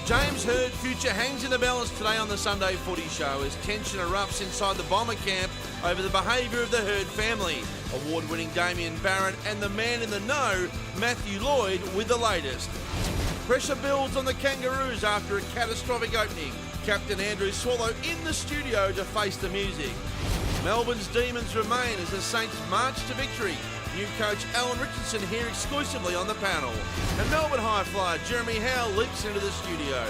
James Hird future hangs in the balance today on the Sunday Footy Show as tension erupts inside the Bomber camp over the behaviour of the Hird family. Award-winning Damien Barrett and the man in the know, Matthew Lloyd, with the latest. Pressure builds on the Kangaroos after a catastrophic opening. Captain Andrew Swallow in the studio to face the music. Melbourne's demons remain as the Saints march to victory. New coach Alan Richardson here exclusively on the panel. And Melbourne high flyer Jeremy Howe leaps into the studio.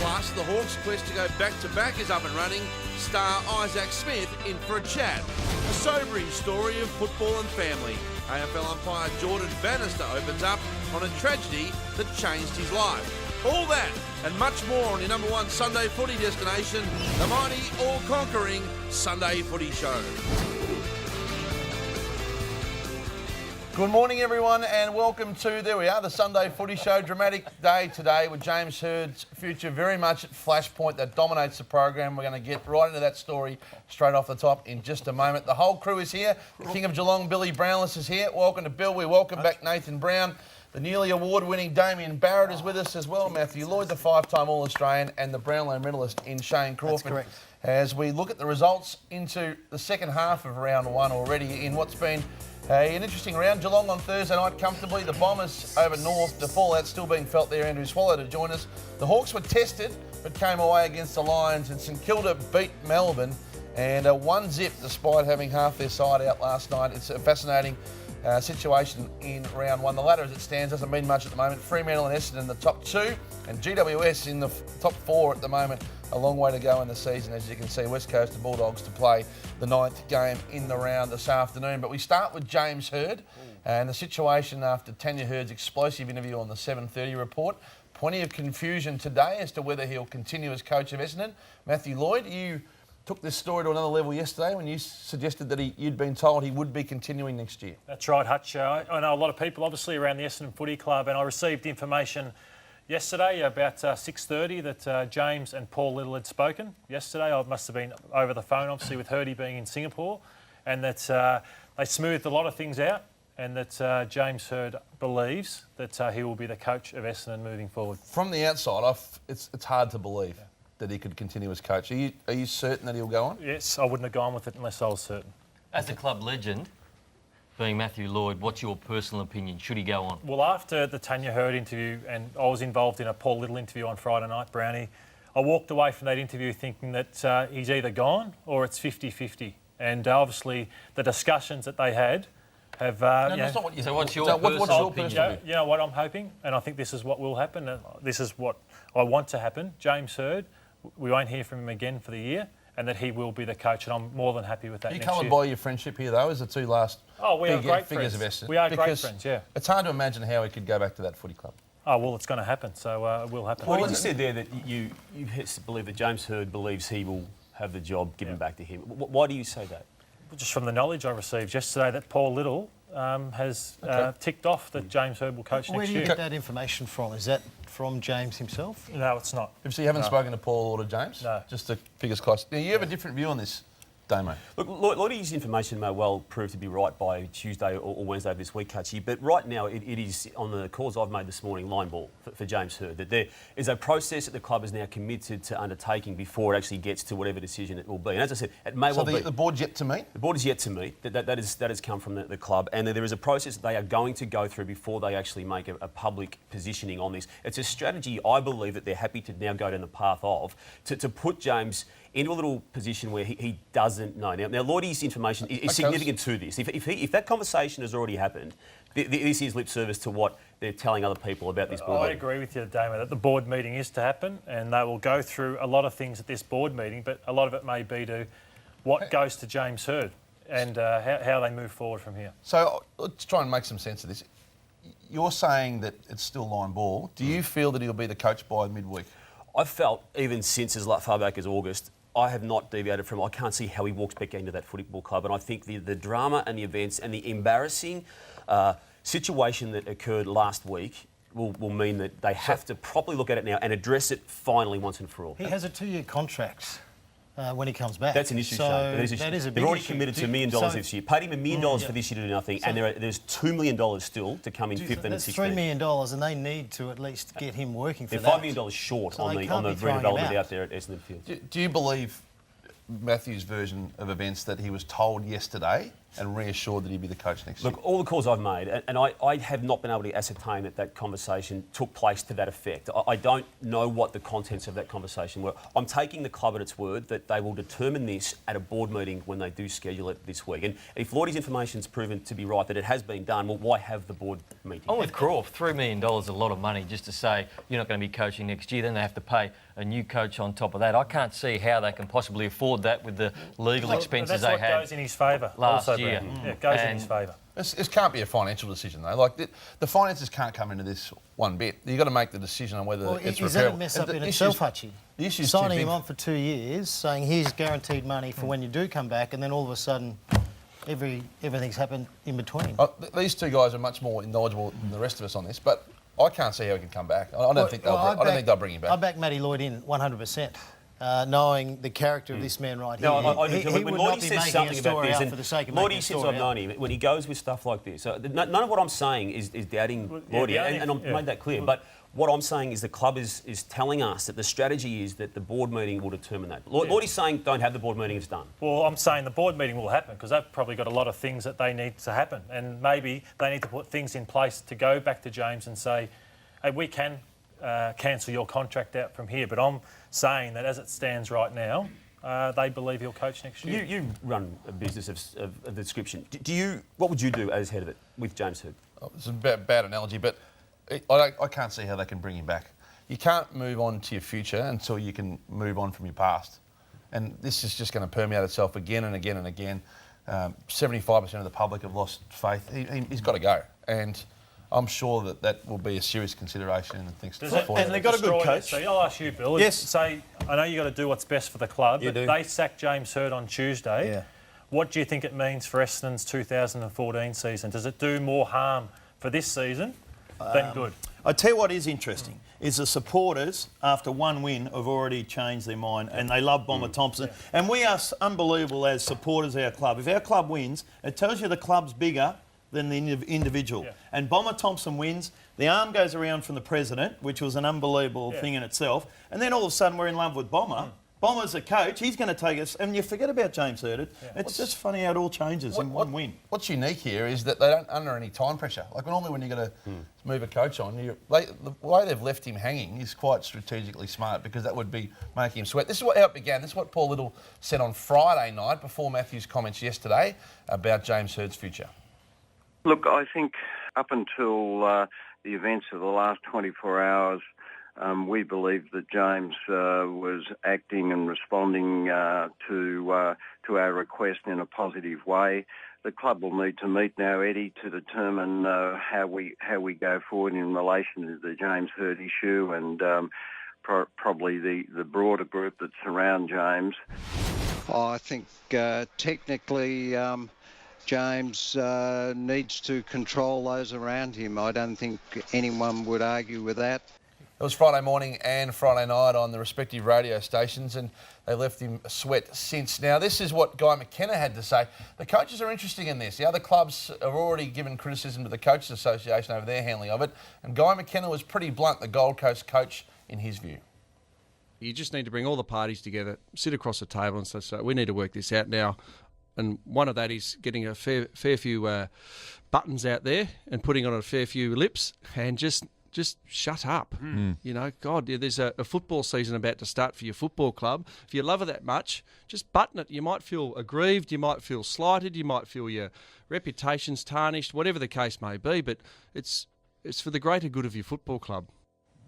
Plus, the Hawks' quest to go back-to-back is up and running. Star Isaac Smith in for a chat. A sobering story of football and family. AFL umpire Jordan Bannister opens up on a tragedy that changed his life. All that and much more on your number one Sunday footy destination, the mighty, all-conquering Sunday Footy Show. Good morning, everyone, and welcome to, there we are, the Sunday Footy Show. Dramatic day today with James Hird's future very much at flashpoint that dominates the program. We're going to get right into that story straight off the top in just a moment. The whole crew is here. The King of Geelong, Billy Brownless, is here. Welcome to Bill. We welcome back Nathan Brown. The newly award-winning Damien Barrett is with us as well. Matthew Lloyd, the five-time All-Australian, and the Brownlow medalist in Shane Crawford. That's correct. As we look at the results into the second half of round one already in what's been an interesting round. Geelong on Thursday night comfortably. The Bombers over North. The fallout still being felt there. Andrew Swallow to join us. The Hawks were tested but came away against the Lions, and St Kilda beat Melbourne and 1-0 despite having half their side out last night. It's a fascinating situation in round one. The ladder as it stands doesn't mean much at the moment. Fremantle and Essendon in the top two and GWS in the top four at the moment. A long way to go in the season, as you can see. West Coast and Bulldogs to play the ninth game in the round this afternoon. But we start with James Hird and the situation after Tanya Hird's explosive interview on the 7:30 report. Plenty of confusion today as to whether he'll continue as coach of Essendon. Matthew Lloyd, you took this story to another level yesterday when you suggested that you'd been told he would be continuing next year. That's right, Hutch. I know a lot of people, obviously, around the Essendon Footy Club, and I received information yesterday about 6:30 that James and Paul Little had spoken yesterday. I must have been over the phone, obviously, with Hirdy being in Singapore, and that they smoothed a lot of things out, and that James Hird believes that he will be the coach of Essendon moving forward. From the outside, it's hard to believe that he could continue as coach. Are you certain that he'll go on? Yes, I wouldn't have gone with it unless I was certain. As the club legend, being Matthew Lloyd, what's your personal opinion? Should he go on? Well, after the Tanya Hird interview, and I was involved in a Paul Little interview on Friday night, Brownie, I walked away from that interview thinking that he's either gone or it's 50-50. And obviously the discussions that they had have... that's not what you... So what's your personal opinion? You know what I'm hoping, and I think this is what will happen. This is what I want to happen. James Hird, we won't hear from him again for the year, and that he will be the coach, and I'm more than happy with that. Are you coloured by your friendship here, though, as the two last we are great figures friends. of Essendon? We are great friends, yeah. It's hard to imagine how he could go back to that footy club. Oh, well, it's going to happen, so it will happen. Well, you said there that you believe that James Hird believes he will have the job given back to him. Why do you say that? Just from the knowledge I received yesterday that Paul Little has ticked off that James Hird will coach next year. Where do you get that information from? Is that from James himself? No, it's not. So you haven't spoken to Paul or to James? No. Just the figures close. Now, you have a different view on this, Damo. Look, a lot of his information may well prove to be right by Tuesday or Wednesday of this week, Hutchie, but right now it is, on the calls I've made this morning, line ball for James Hird, that there is a process that the club is now committed to undertaking before it actually gets to whatever decision it will be. And as I said, it may well be... the board's yet to meet? The board is yet to meet. That has come from the club, and there is a process that they are going to go through before they actually make a public positioning on this. It's a strategy, I believe, that they're happy to now go down the path of, to put James into a little position where he doesn't know. Now Lloydie's information is significant to this. If that conversation has already happened, this is lip service to what they're telling other people about this board. I agree with you, Damo, that the board meeting is to happen, and they will go through a lot of things at this board meeting, but a lot of it may be to what goes to James Hird and how they move forward from here. So let's try and make some sense of this. You're saying that it's still line ball. Do you feel that he'll be the coach by midweek? I've felt, even since as far back as August, I have not deviated from. I can't see how he walks back into that football club, and I think the drama and the events and the embarrassing situation that occurred last week will mean that they have to properly look at it now and address it finally once and for all. He has a 2-year contract when he comes back. That's an issue, So Shane. That is that is a big They've already issue. committed $2 million this year. Paid him $1 million for this year to do nothing, and there's $2 million still to come in 15 and That's 16. $3 million, and they need to at least get him working for They're that. $5 million short So on they the can't be throwing him redevelopment out. out there at Essendon Field. Do you believe Matthew's version of events that he was told yesterday and reassured that he'd be the coach next year? Look, all the calls I've made, and I have not been able to ascertain that conversation took place to that effect. I don't know what the contents of that conversation were. I'm taking the club at its word that they will determine this at a board meeting when they do schedule it this week. And if Lloydie's information's proven to be right, that it has been done, well, why have the board meeting? I'm with Croft. $3 million is a lot of money just to say you're not going to be coaching next year. Then they have to pay a new coach on top of that. I can't see how they can possibly afford that with the legal expenses they That's what had goes in his favour last also, year. Brad. Yeah, it goes in his favour. This can't be a financial decision, though. Like, the finances can't come into this one bit. You've got to make the decision on whether Well, it's is that a repairable. mess And up the in issues- itself, Hutchie? The issue's Signing too him big. on for 2 years, saying here's guaranteed money for when you do come back, and then all of a sudden, everything's happened in between. These two guys are much more knowledgeable than the rest of us on this, but I can't see how he can come back. I don't think they'll bring him back. I back Matty Lloyd in 100%. Knowing the character of this man right here, No, I he do. would When not Lloydie be says making a something about story this, out and for the sake of making Lloydie, a since story I've known out. him, when he goes with stuff like this, none of what I'm saying is doubting Lloydie, and I've made that clear. But what I'm saying is the club is telling us that the strategy is that the board meeting will determine that. Lloydie's saying don't have the board meeting, it's done. Well, I'm saying the board meeting will happen because they've probably got a lot of things that they need to happen, and maybe they need to put things in place to go back to James and say, hey, we can cancel your contract out from here. But I'm saying that as it stands right now, they believe he'll coach next year. You run a business of the description. What would you do as head of it with James Hird? It's a bad analogy, but I can't see how they can bring him back. You can't move on to your future until you can move on from your past. And this is just going to permeate itself again and again and again. 75% of the public have lost faith. He's got to go. And I'm sure that will be a serious consideration and things to fall. And they've got a good coach. So I'll ask you, Bill. Yes. Say, I know you've got to do what's best for the club, You but do. they sacked James Hird on Tuesday. Yeah. What do you think it means for Essendon's 2014 season? Does it do more harm for this season than good? I tell you what is interesting is the supporters, after one win, have already changed their mind and they love Bomber Thompson. And we are unbelievable as supporters of our club. If our club wins, it tells you the club's bigger than the individual. Yeah. And Bomber Thompson wins, the arm goes around from the president, which was an unbelievable thing in itself, and then all of a sudden we're in love with Bomber. Bomber's a coach, he's going to take us, and you forget about James Hird. It's just funny how it all changes in one win. What's unique here is that they don't under any time pressure. Like normally when you've got to move a coach on, the way they've left him hanging is quite strategically smart because that would be making him sweat. This is how it began. This is what Paul Little said on Friday night before Matthew's comments yesterday about James Hird's future. Look, I think up until the events of the last 24 hours, we believed that James was acting and responding to our request in a positive way. The club will need to meet now, Eddie, to determine how we go forward in relation to the James Hird issue and probably the broader group that surround James. I think technically James needs to control those around him. I don't think anyone would argue with that. It was Friday morning and Friday night on the respective radio stations, and they left him sweat since. Now, this is what Guy McKenna had to say. The coaches are interesting in this. The other clubs have already given criticism to the Coaches Association over their handling of it, and Guy McKenna was pretty blunt, the Gold Coast coach, in his view. You just need to bring all the parties together, sit across the table and say, we need to work this out now. And one of that is getting a fair few buttons out there and putting on a fair few lips and just shut up. You know, God, there's a football season about to start for your football club. If you love it that much, just button it. You might feel aggrieved, you might feel slighted, you might feel your reputation's tarnished, whatever the case may be, but it's for the greater good of your football club.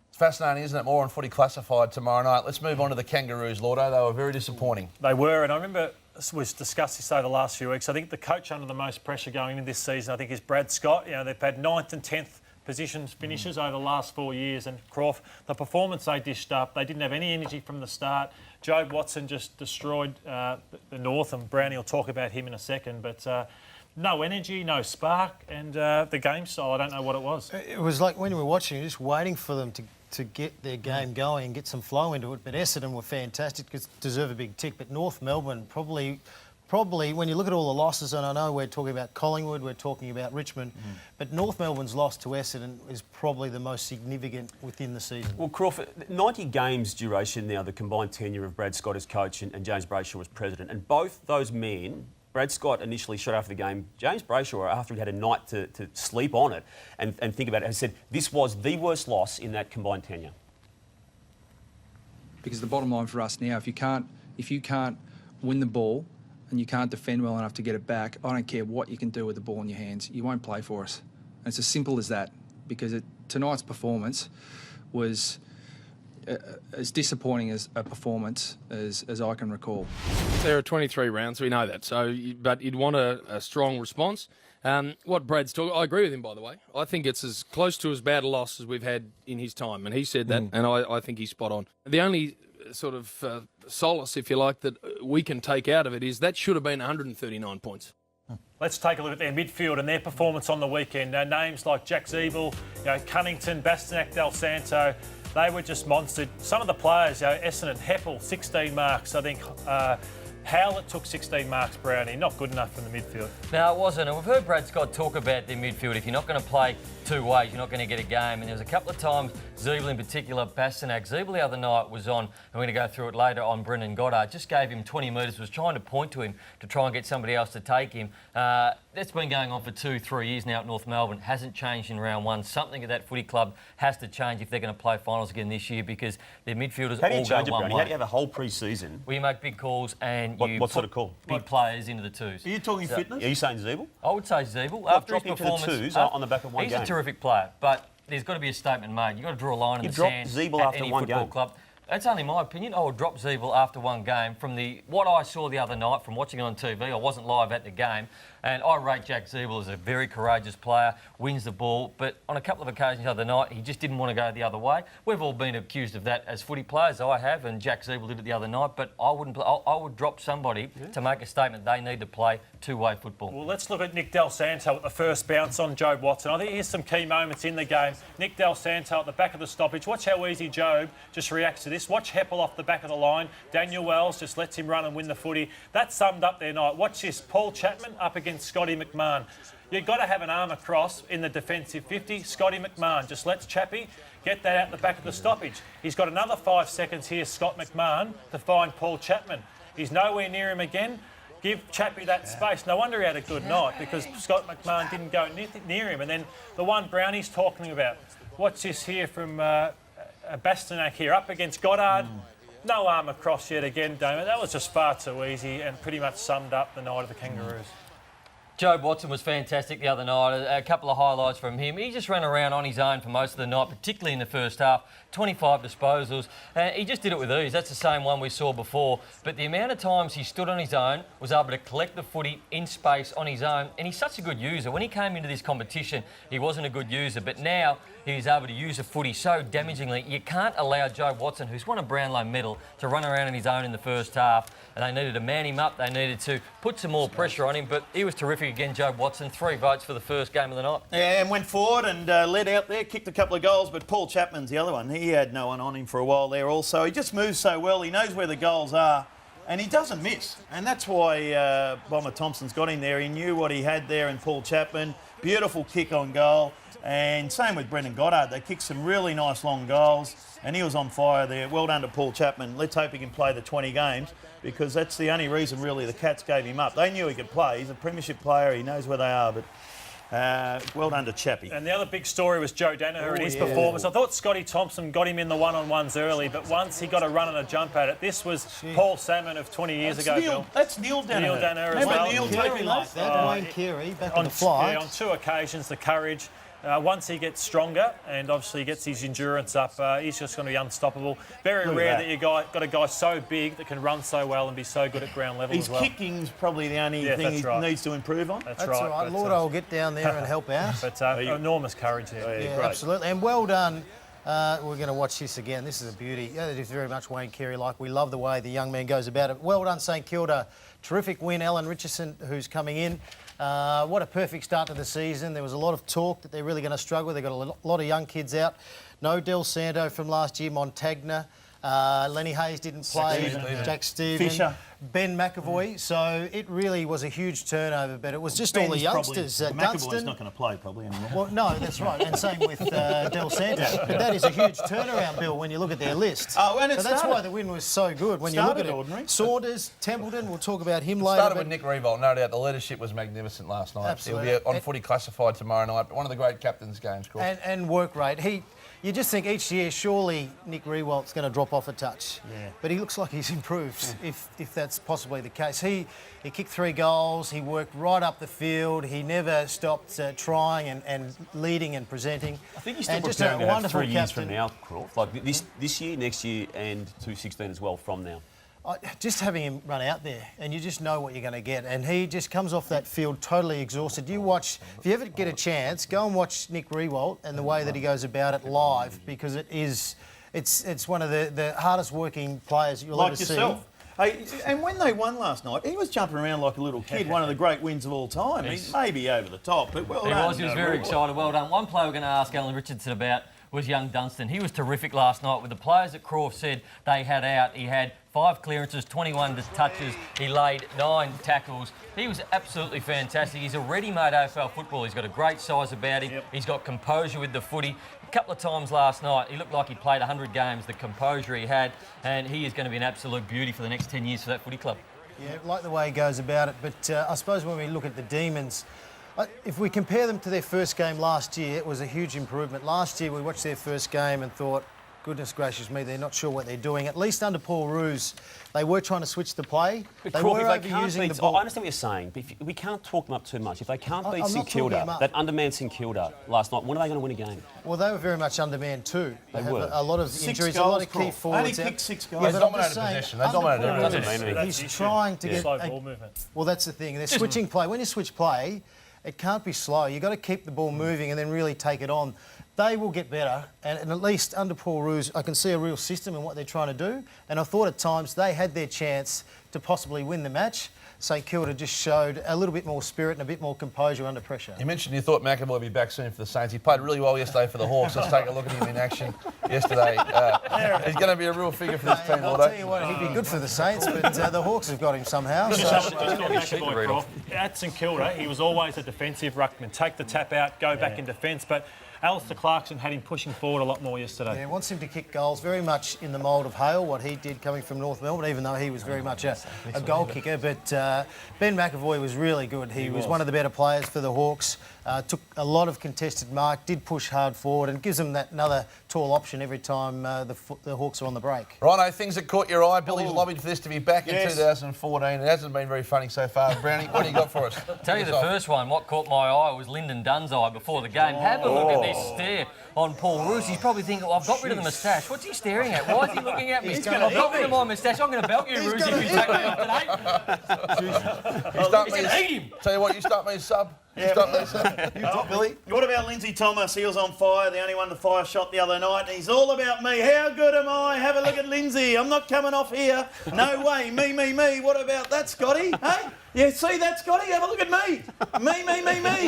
It's fascinating, isn't it? More on Footy Classified tomorrow night. Let's move on to the Kangaroos, Lordo. They were very disappointing. They were, and I remember we've discussed this over the last few weeks. I think the coach under the most pressure going into this season, I think, is Brad Scott. You know, they've had 9th and 10th positions finishes over the last 4 years, and Croft, the performance they dished up, they didn't have any energy from the start. Jobe Watson just destroyed the North, and Brownie will talk about him in a second, but no energy, no spark, and the game style, I don't know what it was. It was like when you were watching, you're just waiting for them to get their game going and get some flow into it. But Essendon were fantastic, deserve a big tick. But North Melbourne probably when you look at all the losses, and I know we're talking about Collingwood, we're talking about Richmond, but North Melbourne's loss to Essendon is probably the most significant within the season. Well, Crawford, 90 games duration now, the combined tenure of Brad Scott as coach and James Brayshaw as president. And both those men, Brad Scott initially shot after the game. James Brayshaw, after he'd had a night to sleep on it and think about it, has said this was the worst loss in that combined tenure. Because the bottom line for us now, if you can't win the ball and you can't defend well enough to get it back, I don't care what you can do with the ball in your hands, you won't play for us. And it's as simple as that, because tonight's performance was as disappointing as a performance as I can recall. There are 23 rounds, we know that. But you'd want a strong response. What Brad's talking, I agree with him, by the way. I think it's as close to as bad a loss as we've had in his time, and he said that, and I think he's spot on. The only sort of solace, if you like, that we can take out of it is that should have been 139 points. Let's take a look at their midfield and their performance on the weekend. Names like Jack Zeeble, Cunnington, Bastanak, Del Santo, they were just monstered. Some of the players, Essendon, Heppel, 16 marks. I think Howlett took 16 marks, Brownie. Not good enough from the midfield. No, it wasn't. And we've heard Brad Scott talk about their midfield. If you're not going to play two ways, you're not going to get a game. And there was a couple of times, Zeeble in particular, Bastanak. Zeeble the other night was on, and we're going to go through it later, on Brendan Goddard. Just gave him 20 metres, was trying to point to him to try and get somebody else to take him. That's been going on for 2-3 years now at North Melbourne. Hasn't changed in round one. Something at that footy club has to change if they're going to play finals again this year, because their midfielders all go one way. How do you have a whole pre-season? Well, you make big calls and what sort of call? Big players into the twos. Are you talking fitness? Are you saying Zeeble? I would say Zeeble. After his dropping performance, to the twos on the back of one he's game. a terrific player, but there's got to be a statement made. You've got to draw a line in the sand Zeeble at after any one football game. club. That's only my opinion. I would drop Zeeble after one game. From what I saw the other night, from watching it on TV, I wasn't live at the game, and I rate Jack Zeeble as a very courageous player, wins the ball, but on a couple of occasions the other night, he just didn't want to go the other way. We've all been accused of that as footy players. I have, and Jack Zeeble did it the other night, but I wouldn't. I would drop somebody to make a statement they need to play two-way football. Well, let's look at Nick Del Santo at the first bounce on Jobe Watson. I think here's some key moments in the game. Nick Del Santo at the back of the stoppage. Watch how easy Jobe just reacts to this. Watch Heppel off the back of the line. Daniel Wells just lets him run and win the footy. That summed up their night. Watch this. Paul Chapman up against Scotty McMahon. You've got to have an arm across in the defensive 50. Scotty McMahon just lets Chappie get that out the back of the stoppage. He's got another 5 seconds here, Scott McMahon, to find Paul Chapman. He's nowhere near him again. Give Chappie that space. No wonder he had a good night, because Scott McMahon didn't go near him. And then the one Brownie's talking about. Watch this here from Bastanak here, up against Goddard. No arm across yet again, Damon. That was just far too easy and pretty much summed up the night of the Kangaroos. Jobe Watson was fantastic the other night. A couple of highlights from him. He just ran around on his own for most of the night, particularly in the first half. 25 disposals. He just did it with ease. That's the same one we saw before. But the amount of times he stood on his own, was able to collect the footy in space on his own, and he's such a good user. When he came into this competition, he wasn't a good user, but now he's able to use the footy so damagingly. You can't allow Jobe Watson, who's won a Brownlow medal, to run around on his own in the first half. And they needed to man him up. They needed to put some more pressure on him. But he was terrific again, Jobe Watson. 3 votes for the first game of the night. Yeah, and went forward and led out there, kicked a couple of goals. But Paul Chapman's the other one. He had no one on him for a while there also. He just moves so well. He knows where the goals are. And he doesn't miss. And that's why Bomber Thompson's got him there. He knew what he had there in Paul Chapman. Beautiful kick on goal. And same with Brendan Goddard. They kicked some really nice long goals. And he was on fire there. Well done to Paul Chapman. Let's hope he can play the 20 games, because that's the only reason really the Cats gave him up. They knew he could play. He's a premiership player. He knows where they are. But well done to Chappie. And the other big story was Joe Danaher and his performance. I thought Scotty Thompson got him in the one-on-ones early, but once he got a run and a jump at it. This was Paul Salmon of 20 years ago, Bill. That's Neil Danaher. Neil Danaher as well. Neil taking like that. Wayne Carey back on the flight. Yeah, on 2 occasions, the courage. Once he gets stronger and obviously gets his endurance up, he's just going to be unstoppable. Very rare that you got a guy so big that can run so well and be so good at ground level as well. His kicking's probably the only thing he needs to improve on. That's right. right. Lord, I'll get down there and help out. But enormous courage there. Yeah, absolutely. And well done. We're going to watch this again. This is a beauty. Yeah, it is very much Wayne Carey like. We love the way the young man goes about it. Well done, St Kilda. Terrific win. Alan Richardson, who's coming in. What a perfect start to the season. There was a lot of talk that they're really going to struggle. They've got a lot of young kids out. No Del Santo from last year, Montagna. Lenny Hayes didn't play. Jack Stephen. Fisher. Ben McAvoy. So it really was a huge turnover, but it was just all the youngsters. McAvoy's not going to play probably anymore. Well, no, that's right. And same with Del Santo. But that is a huge turnaround, Bill, when you look at their list. Oh, and so that's why the win was so good. When you look at it, ordinary. Saunders, Templeton, we'll talk about him later. Started with Nick Riewoldt, no doubt. The leadership was magnificent last night. Absolutely. He'll be on Footy Classified tomorrow night. One of the great captain's games, Chris. And work rate. You just think each year, surely Nick Riewolt's going to drop off a touch. Yeah. But he looks like he's improved, if that's possibly the case. He kicked 3 goals. He worked right up the field. He never stopped trying and leading and presenting. I think he's still just preparing a to have wonderful 3 years captain. from now, Croft. Like this year, next year, and 2016 as well from now. Just having him run out there, and you just know what you're going to get. And he just comes off that field totally exhausted. You watch, if you ever get a chance, go and watch Nick Riewoldt and the way that he goes about it live, because it's one of the hardest working players you'll ever see. Like yourself. Hey, and when they won last night, he was jumping around like a little kid, one of the great wins of all time. He may be over the top, but well done. He was very excited. Well done. One player we're going to ask Alan Richardson about was young Dunstan. He was terrific last night with the players that Croft said they had out. He had 5 clearances, 21 touches. He laid 9 tackles. He was absolutely fantastic. He's a ready-made AFL footballer. He's got a great size about him. Yep. He's got composure with the footy. A couple of times last night, he looked like he played 100 games, the composure he had, and he is going to be an absolute beauty for the next 10 years for that footy club. Yeah, like the way he goes about it. But I suppose when we look at the Demons, if we compare them to their first game last year, it was a huge improvement. Last year, we watched their first game and thought, goodness gracious me, they're not sure what they're doing. At least under Paul Roos, they were trying to switch the play. They were overusing the ball. I understand what you're saying, but we can't talk them up too much. If they can't beat St Kilda, that undermanned St Kilda last night, when are they going to win a game? Well, they were very much undermanned too. They were. A lot of injuries, a lot of key forwards. Only kicked 6 goals. Yeah, They dominated possession. They dominated everything. He's trying to get... Slow ball movement. Well, that's the thing. They're switching play. When you switch play, it can't be slow. You've got to keep the ball moving and then really take it on. They will get better, and at least under Paul Roos, I can see a real system in what they're trying to do. And I thought at times they had their chance to possibly win the match. St Kilda just showed a little bit more spirit and a bit more composure under pressure. You mentioned you thought McAvoy would be back soon for the Saints. He played really well yesterday for the Hawks. Let's take a look at him in action yesterday. He's going to be a real figure for this team, I'll tell you what, he'd be good for the Saints, but the Hawks have got him somehow. At St Kilda, he was always a defensive ruckman. Take the tap out, go back in defence, but Alistair Clarkson had him pushing forward a lot more yesterday. Yeah, wants him to kick goals, very much in the mould of Hale, what he did coming from North Melbourne, even though he was very much a goal kicker. But Ben McAvoy was really good. He was one of the better players for the Hawks. Took a lot of contested mark, did push hard forward, and gives them that another tall option every time the Hawks are on the break. Righto, things that caught your eye. Billy's lobbied for this to be back in 2014. It hasn't been very funny so far. Brownie, what do you got for us? Tell you the first one, what caught my eye was Lyndon Dunn's eye before the game. Have a look at this stare on Paul Roos. He's probably thinking, I've got rid of the moustache. What's he staring at? Why is he looking at me? I've got rid of my moustache. I'm going to belt you, Roos, if you take me off today. He's going to eat him. Tell you what, you start me a sub. You start me a sub. You got Billy. What about Lindsay Thomas? He was on fire, the only one to fire shot the other night. He's all about me. How good am I? Have a look at Lindsay. I'm not coming off here. No way. Me. What about that, Scotty? Hey? Yeah, see that, Scotty? Have a look at me. Me.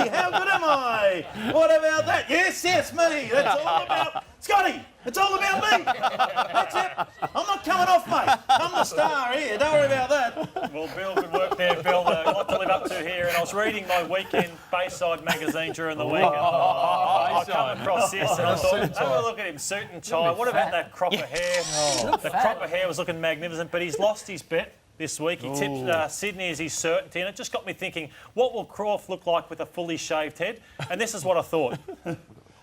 How good am I? What about that? Yes, me. That's all about... Scotty, it's all about me. That's it. I'm not coming off, mate. I'm the star here. Don't worry about that. Well, Bill, good work there, Bill. A lot to live up to here. And I was reading my weekend Bayside magazine during the week. And I come across this and I thought, have a look at him, suit and tie. What about that crop of hair? The crop of hair was looking magnificent, but he's lost his bet this week. He tipped Sydney as his certainty, and it just got me thinking, what will Croft look like with a fully shaved head? And this is what I thought.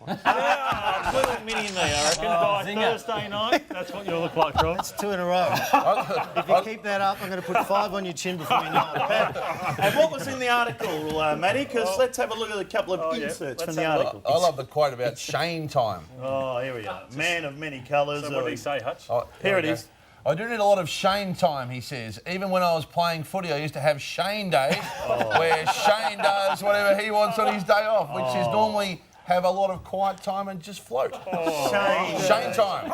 Little mini me, I reckon. By Thursday night, that's what you'll look like, Croft. That's 2 in a row. If you keep that up, I'm going to put 5 on your chin before you know it. And what was in the article, Matty? Because let's have a look at a couple of inserts from the article. I love the quote about Shane time. Oh, here we are. Man of many colours. So what did he say, Hutch? Here it is. I do need a lot of Shane time, he says. Even when I was playing footy, I used to have Shane Day, where Shane does whatever he wants on his day off, which is normally have a lot of quiet time and just float. Shane time.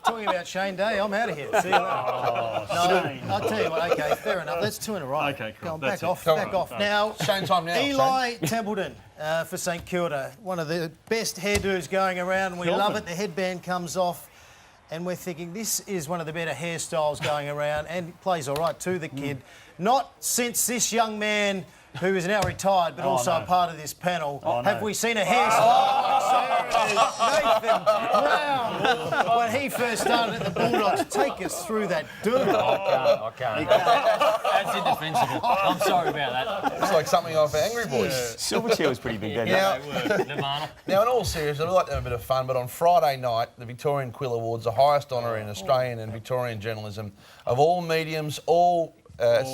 Talking about Shane Day, I'm out of here. See you later. I'll tell you what, okay, fair enough. That's 2 in a row. Okay, cool. Go on, That's back off, it. back off. Now, Shane time now. Eli Templeton for St Kilda, one of the best hairdos going around. We love it. The headband comes off, and we're thinking this is one of the better hairstyles going around, and he plays all right too, the kid. Not since this young man, who is now retired, but also a part of this panel, have we seen a hairstyle like Nathan Brown when he first started at the Bulldogs. Take us through that dude. I can't. That's indefensible. I'm sorry about that. It's like something off Angry Boys. Silverchair was pretty big then. Now, in all seriousness, I'd like to have a bit of fun, but on Friday night, the Victorian Quill Awards, the highest honour in Australian and Victorian journalism of all mediums, all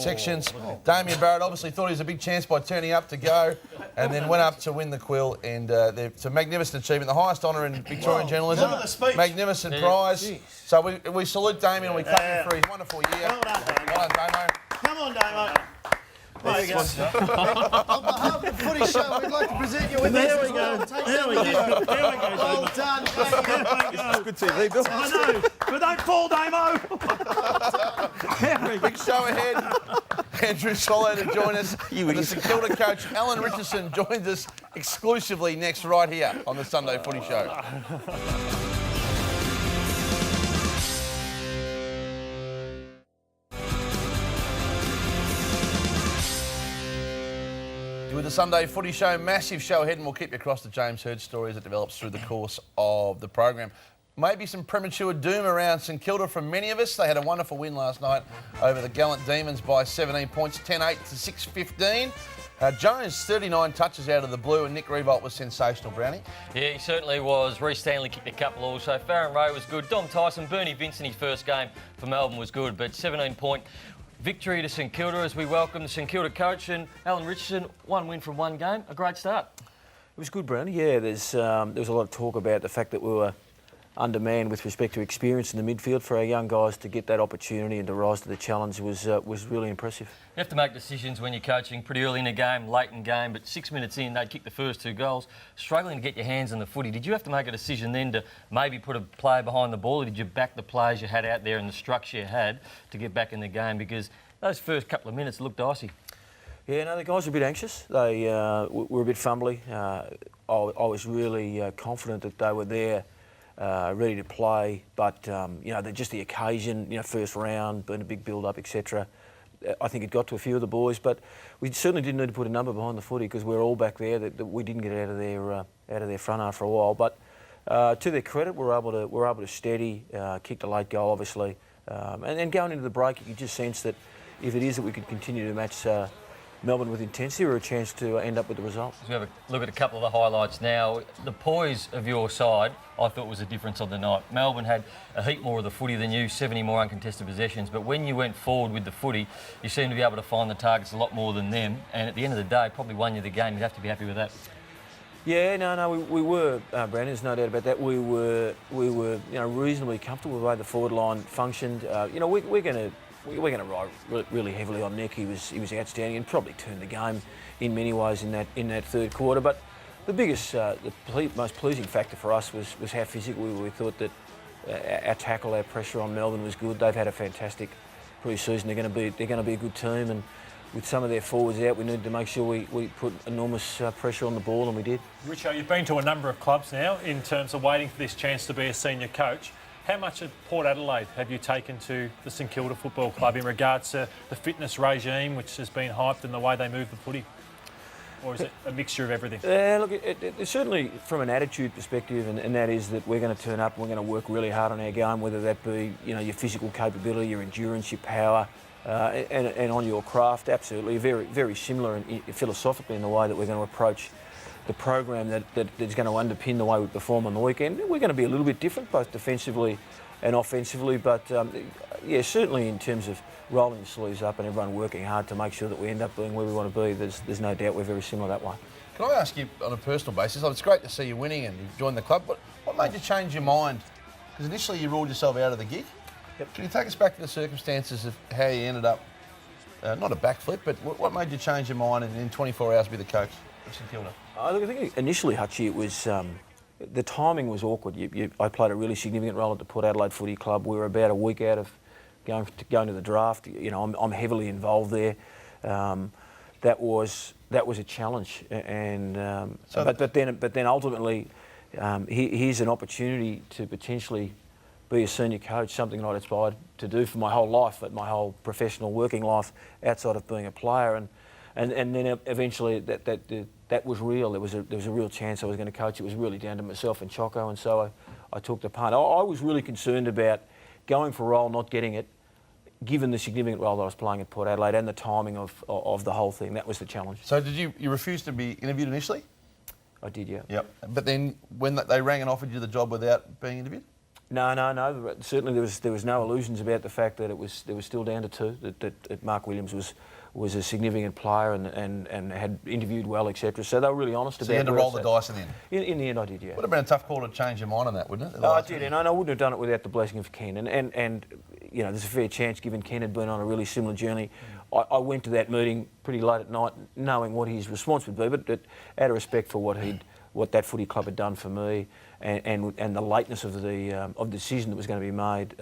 sections. Damien Barrett obviously thought he was a big chance by turning up to go, and then went up to win the Quill, and it's a magnificent achievement, the highest honour in Victorian journalism. Magnificent prize. So we salute Damien and we clap him for his wonderful year. Well done, Damo. Come on, Damo. There we go. On behalf of the Footy Show, we'd like to present you with this. There we go. There we go. Well done, Damien. Good TV, Bill. I know, but don't fall, Damo. Big show ahead. Andrew Swallow to join us. And the St Kilda coach, Alan Richardson, joins us exclusively next right here on the Sunday Footy Show. With the Sunday Footy Show, massive show ahead, and we'll keep you across the James Hird story as it develops through the course of the program. Maybe some premature doom around St Kilda from many of us. They had a wonderful win last night over the Gallant Demons by 17 points, 10-8 to 6-15. Jones, 39 touches out of the blue, and Nick Revolt was sensational, Brownie. Yeah, he certainly was. Reece Stanley kicked a couple also. Farron Ray was good. Dom Tyson, Bernie Vincent, his first game for Melbourne was good, but 17-point victory to St Kilda as we welcome the St Kilda coach and Alan Richardson. 1 win from 1 game, a great start. It was good, Brownie. Yeah, there was a lot of talk about the fact that we were undermanned with respect to experience in the midfield. For our young guys to get that opportunity and to rise to the challenge was really impressive. You have to make decisions when you're coaching pretty early in a game, late in game, but 6 minutes in, they'd kick the first 2 goals. Struggling to get your hands on the footy. Did you have to make a decision then to maybe put a player behind the ball, or did you back the players you had out there and the structure you had to get back in the game? Because those first couple of minutes looked dicey. Yeah, no, the guys were a bit anxious. They were a bit fumbly. I was really confident that they were there, ready to play, but just the occasion, first round, been a big build-up, etc. I think it got to a few of the boys, but we certainly didn't need to put a number behind the footy because we were all back there. That we didn't get out of their front half for a while. But to their credit, we were able to steady, kicked a late goal, obviously, and then going into the break, you could just sense that if it is that we could continue to match Melbourne with intensity, or a chance to end up with the result. We have a look at a couple of the highlights now. The poise of your side, I thought, was a difference on the night. Melbourne had a heap more of the footy than you, 70 more uncontested possessions, but when you went forward with the footy, you seemed to be able to find the targets a lot more than them, and at the end of the day, probably won you the game. You'd have to be happy with that. Yeah, no, we were, Brandon, there's no doubt about that. We were reasonably comfortable with the way the forward line functioned. We're going to ride really heavily on Nick. He was outstanding and probably turned the game in many ways in that third quarter. But the biggest, most pleasing factor for us was how physical we were. We thought that our tackle, our pressure on Melbourne was good. They've had a fantastic pre-season. They're going to be a good team, and with some of their forwards out, we needed to make sure we put enormous pressure on the ball, and we did. Richo, you've been to a number of clubs now in terms of waiting for this chance to be a senior coach. How much of Port Adelaide have you taken to the St Kilda Football Club in regards to the fitness regime, which has been hyped, and the way they move the footy? Or is it a mixture of everything? Look, it's certainly from an attitude perspective, and that is that we're going to turn up and we're going to work really hard on our game, whether that be your physical capability, your endurance, your power, and on your craft. Absolutely, very, very similar philosophically in the way that we're going to approach the program that is going to underpin the way we perform on the weekend. We're going to be a little bit different, both defensively and offensively, but certainly in terms of rolling the sleeves up and everyone working hard to make sure that we end up being where we want to be, there's no doubt we're very similar that way. Can I ask you on a personal basis, it's great to see you winning and you've joined the club, but what made you change your mind? Because initially you ruled yourself out of the gig. Yep. Can you take us back to the circumstances of how you ended up, not a backflip, but what made you change your mind and in 24 hours be the coach? of St Kilda? Look, I think initially, Hutchie, it was the timing was awkward. I played a really significant role at the Port Adelaide Footy Club. We were about a week out of going to the draft. You know, I'm heavily involved there. That was a challenge, and but then ultimately, here's an opportunity to potentially be a senior coach, something I'd aspired to do for my whole life, my whole professional working life, outside of being a player, and then eventually that was real. There was a real chance I was going to coach. It was really down to myself and Choco, and so I took the punt. I was really concerned about going for a role, not getting it, given the significant role that I was playing at Port Adelaide and the timing of the whole thing. That was the challenge. So did you refuse to be interviewed initially? I did, yeah. Yep. But then when they rang and offered you the job without being interviewed? No. Certainly there was no illusions about the fact that there was still down to two. That Mark Williams was a significant player and had interviewed well, etc. So they were really honest about it. So you had to roll the dice in the end? In the end, I did, yeah. Would have been a tough call to change your mind on that, wouldn't it? I did, and I wouldn't have done it without the blessing of Ken. And you know, there's a fair chance, given Ken had been on a really similar journey. I went to that meeting pretty late at night, knowing what his response would be, but out of respect for what that footy club had done for me, and the lateness of the decision that was going to be made,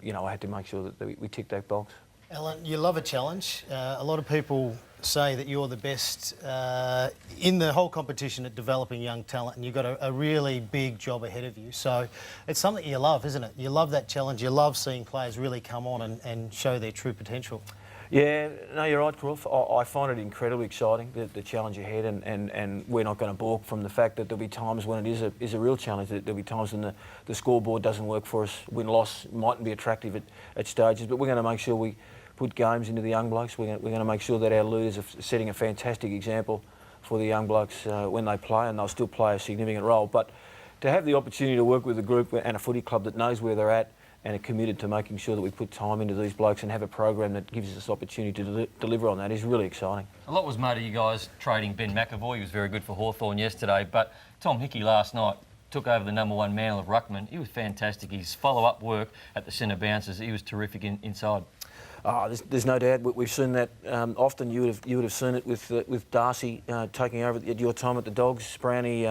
you know, I had to make sure that we ticked that box. Alan, you love a challenge. A lot of people say that you're the best in the whole competition at developing young talent, and you've got a really big job ahead of you. So it's something you love, isn't it? You love that challenge. You love seeing players really come on and show their true potential. Yeah, no, you're right, Croft. I find it incredibly exciting, the challenge ahead, and we're not going to balk from the fact that there'll be times when it is a real challenge. There'll be times when the scoreboard doesn't work for us. Win-loss mightn't be attractive at stages, but we're going to make sure we put games into the young blokes. We're going to make sure that our leaders are setting a fantastic example for the young blokes when they play, and they'll still play a significant role. But to have the opportunity to work with a group and a footy club that knows where they're at and are committed to making sure that we put time into these blokes and have a program that gives us opportunity to deliver on that is really exciting. A lot was made of you guys trading Ben McAvoy. He was very good for Hawthorn yesterday, but Tom Hickey last night took over the #1 mantle of ruckman. He was fantastic. His follow-up work at the centre bounces, he was terrific inside. There's no doubt. We've seen that often. You would have seen it with Darcy taking over at your time at the Dogs. Brownie,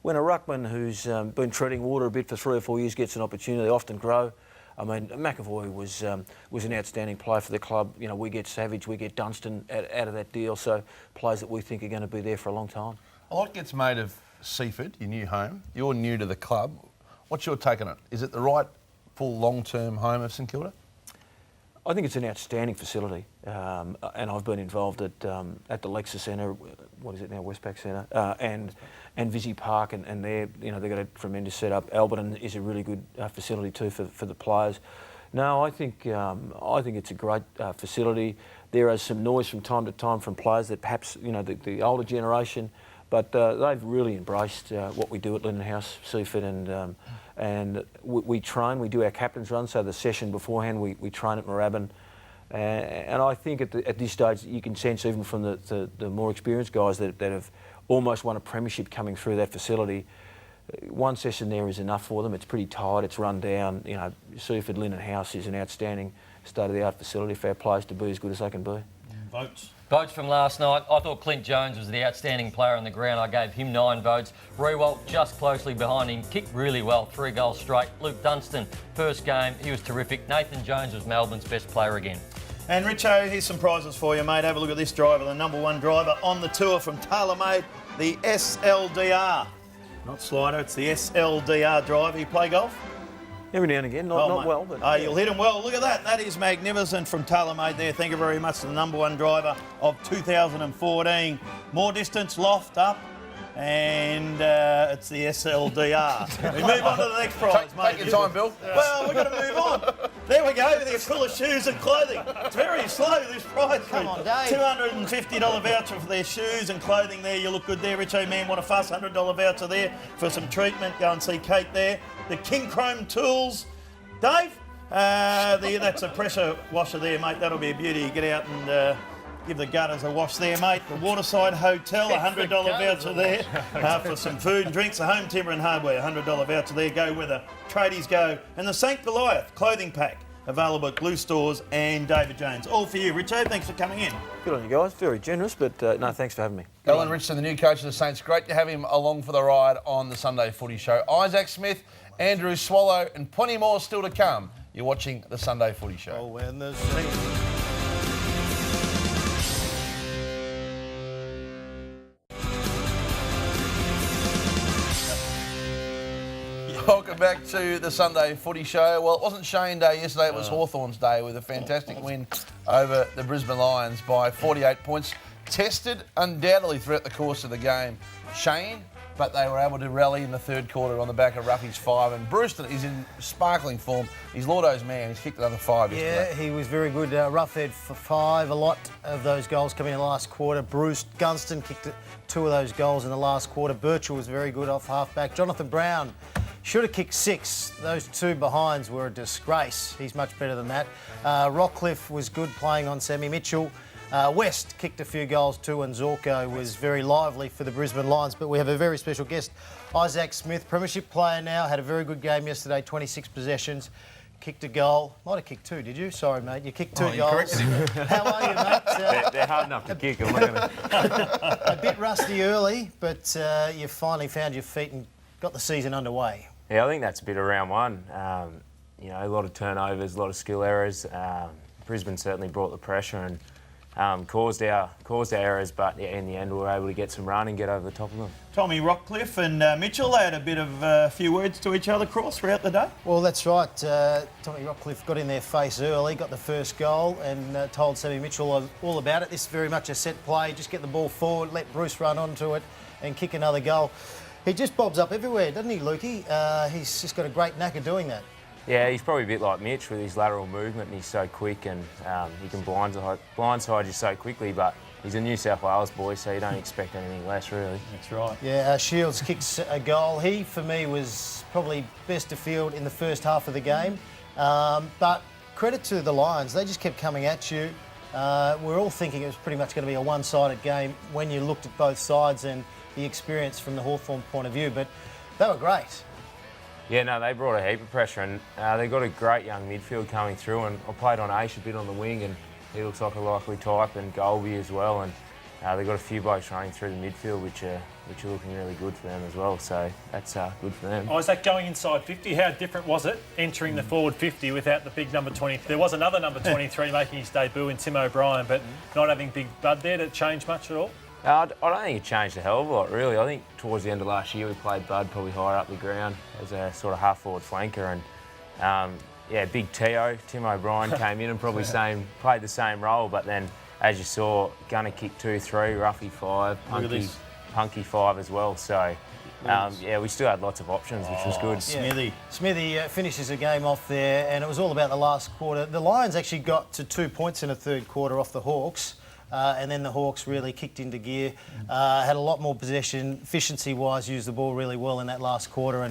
when a ruckman who's been treading water a bit for 3 or 4 years gets an opportunity, they often grow. I mean, McAvoy was an outstanding player for the club. You know, we get Savage, we get Dunstan out of that deal, so players that we think are going to be there for a long time. A lot gets made of Seaford, your new home. You're new to the club. What's your take on it? Is it the right full long-term home of St Kilda? I think it's an outstanding facility, and I've been involved at the Lexus Centre, what is it now, Westpac Centre, and Visy Park, and they've got a tremendous setup. Alberton is a really good facility too for the players. No, I think it's a great facility. There is some noise from time to time from players that perhaps the older generation, but they've really embraced what we do at Linden House, Seaford, and we train. We do our captain's run, so the session beforehand we train at Moorabbin, and I think at this stage you can sense even from the more experienced guys that have almost won a premiership coming through that facility. One session there is enough for them. It's pretty tight. It's run down. You know, Seaford Linden House is an outstanding state-of-the-art facility for our players to be as good as they can be. Votes from last night. I thought Clint Jones was the outstanding player on the ground. I gave him 9 votes. Rewalt just closely behind him. Kicked really well. 3 goals straight. Luke Dunstan, first game, he was terrific. Nathan Jones was Melbourne's best player again. And Richo, here's some prizes for you, mate. Have a look at this driver, the #1 driver on the tour from TaylorMade, the SLDR. Not Slider, it's the SLDR driver. You play golf? Every now and again, not well, but... You'll hit him well. Look at that. That is magnificent from TaylorMade there. Thank you very much to the #1 driver of 2014. More distance, loft up, and it's the SLDR. We move on to the next prize, mate. Take your time, Bill. Well, we've got to move on. There we go. They're full of shoes and clothing. It's very slow, this prize. Come on, Dave. $250 voucher for their shoes and clothing there. You look good there, Richo, man. What a fuss. $100 voucher there for some treatment. Go and see Kate there. The King Chrome Tools. Dave, that's a pressure washer there, mate. That'll be a beauty. Get out and give the gutters a wash there, mate. The Waterside Hotel, $100 voucher there for some food and drinks. The Home Timber and Hardware, $100 voucher there. Go where the tradies go. And the St Goliath clothing pack, available at Blue Stores and David Jones. All for you. Richo, thanks for coming in. Good on you guys. Very generous, but no, thanks for having me. Alan Richardson, the new coach of the Saints. Great to have him along for the ride on the Sunday Footy Show. Isaac Smith, Andrew Swallow, and plenty more still to come. You're watching the Sunday Footy Show. Oh, when the Welcome back to the Sunday Footy Show. Well, it wasn't Shane Day yesterday, it was Hawthorn's Day with a fantastic win over the Brisbane Lions by 48 points. Tested undoubtedly throughout the course of the game, Shane, but they were able to rally in the third quarter on the back of Ruffy's 5. And Brewster is in sparkling form. He's Lordo's man. He's kicked another 5 yesterday. Yeah, he was very good. Roughhead for 5. A lot of those goals coming in the last quarter. Bruce Gunston kicked 2 of those goals in the last quarter. Birchall was very good off half-back. Jonathan Brown should have kicked 6. Those 2 behinds were a disgrace. He's much better than that. Rockcliffe was good playing on Sammy Mitchell. West kicked a few goals too, and Zorko was very lively for the Brisbane Lions. But we have a very special guest, Isaac Smith, premiership player now, had a very good game yesterday, 26 possessions, kicked a goal. Might have kicked 2, did you? Sorry, mate. You kicked 2 goals. How are you, mate? They're hard enough to kick. I'm not gonna... A bit rusty early, but you finally found your feet and got the season underway. Yeah, I think that's a bit of round one. You know, a lot of turnovers, a lot of skill errors. Brisbane certainly brought the pressure and caused our errors, but yeah, in the end we were able to get some run and get over the top of them. Tommy Rockcliffe and Mitchell, they had a bit of few words to each other cross throughout the day. Well, that's right. Tommy Rockcliffe got in their face early, got the first goal, and told Sammy Mitchell all about it. This is very much a set play. Just get the ball forward, let Bruce run onto it, and kick another goal. He just bobs up everywhere, doesn't he, Lukey? He's just got a great knack of doing that. Yeah, he's probably a bit like Mitch with his lateral movement, and he's so quick and he can blindside you so quickly, but he's a New South Wales boy, so you don't expect anything less, really. That's right. Yeah, Shields kicks a goal. He, for me, was probably best of field in the first half of the game. But credit to the Lions, they just kept coming at you. We're all thinking it was pretty much going to be a one-sided game when you looked at both sides and the experience from the Hawthorn point of view, but they were great. Yeah, no, they brought a heap of pressure, and they got a great young midfield coming through, and I played on Aish a bit on the wing, and he looks like a likely type, and Golby as well, and they got a few blokes running through the midfield, which are looking really good for them as well, so that's good for them. Isaac, going inside 50, how different was it entering the forward 50 without the big number 20? There was another number 23 making his debut in Tim O'Brien, but not having Big Bud there. Did it change much at all? I don't think it changed a hell of a lot, really. I think towards the end of last year we played Bud probably higher up the ground as a sort of half-forward flanker, and yeah, Big Tio, Tim O'Brien came in and probably played the same role, but then, as you saw, Gunner kicked 2-3, Ruffy 5, Punky 5 as well, so yeah, we still had lots of options, which was good. Smithy. Smithy finishes the game off there, and it was all about the last quarter. The Lions actually got to 2 points in the third quarter off the Hawks. And then the Hawks really kicked into gear, had a lot more possession, efficiency-wise, used the ball really well in that last quarter,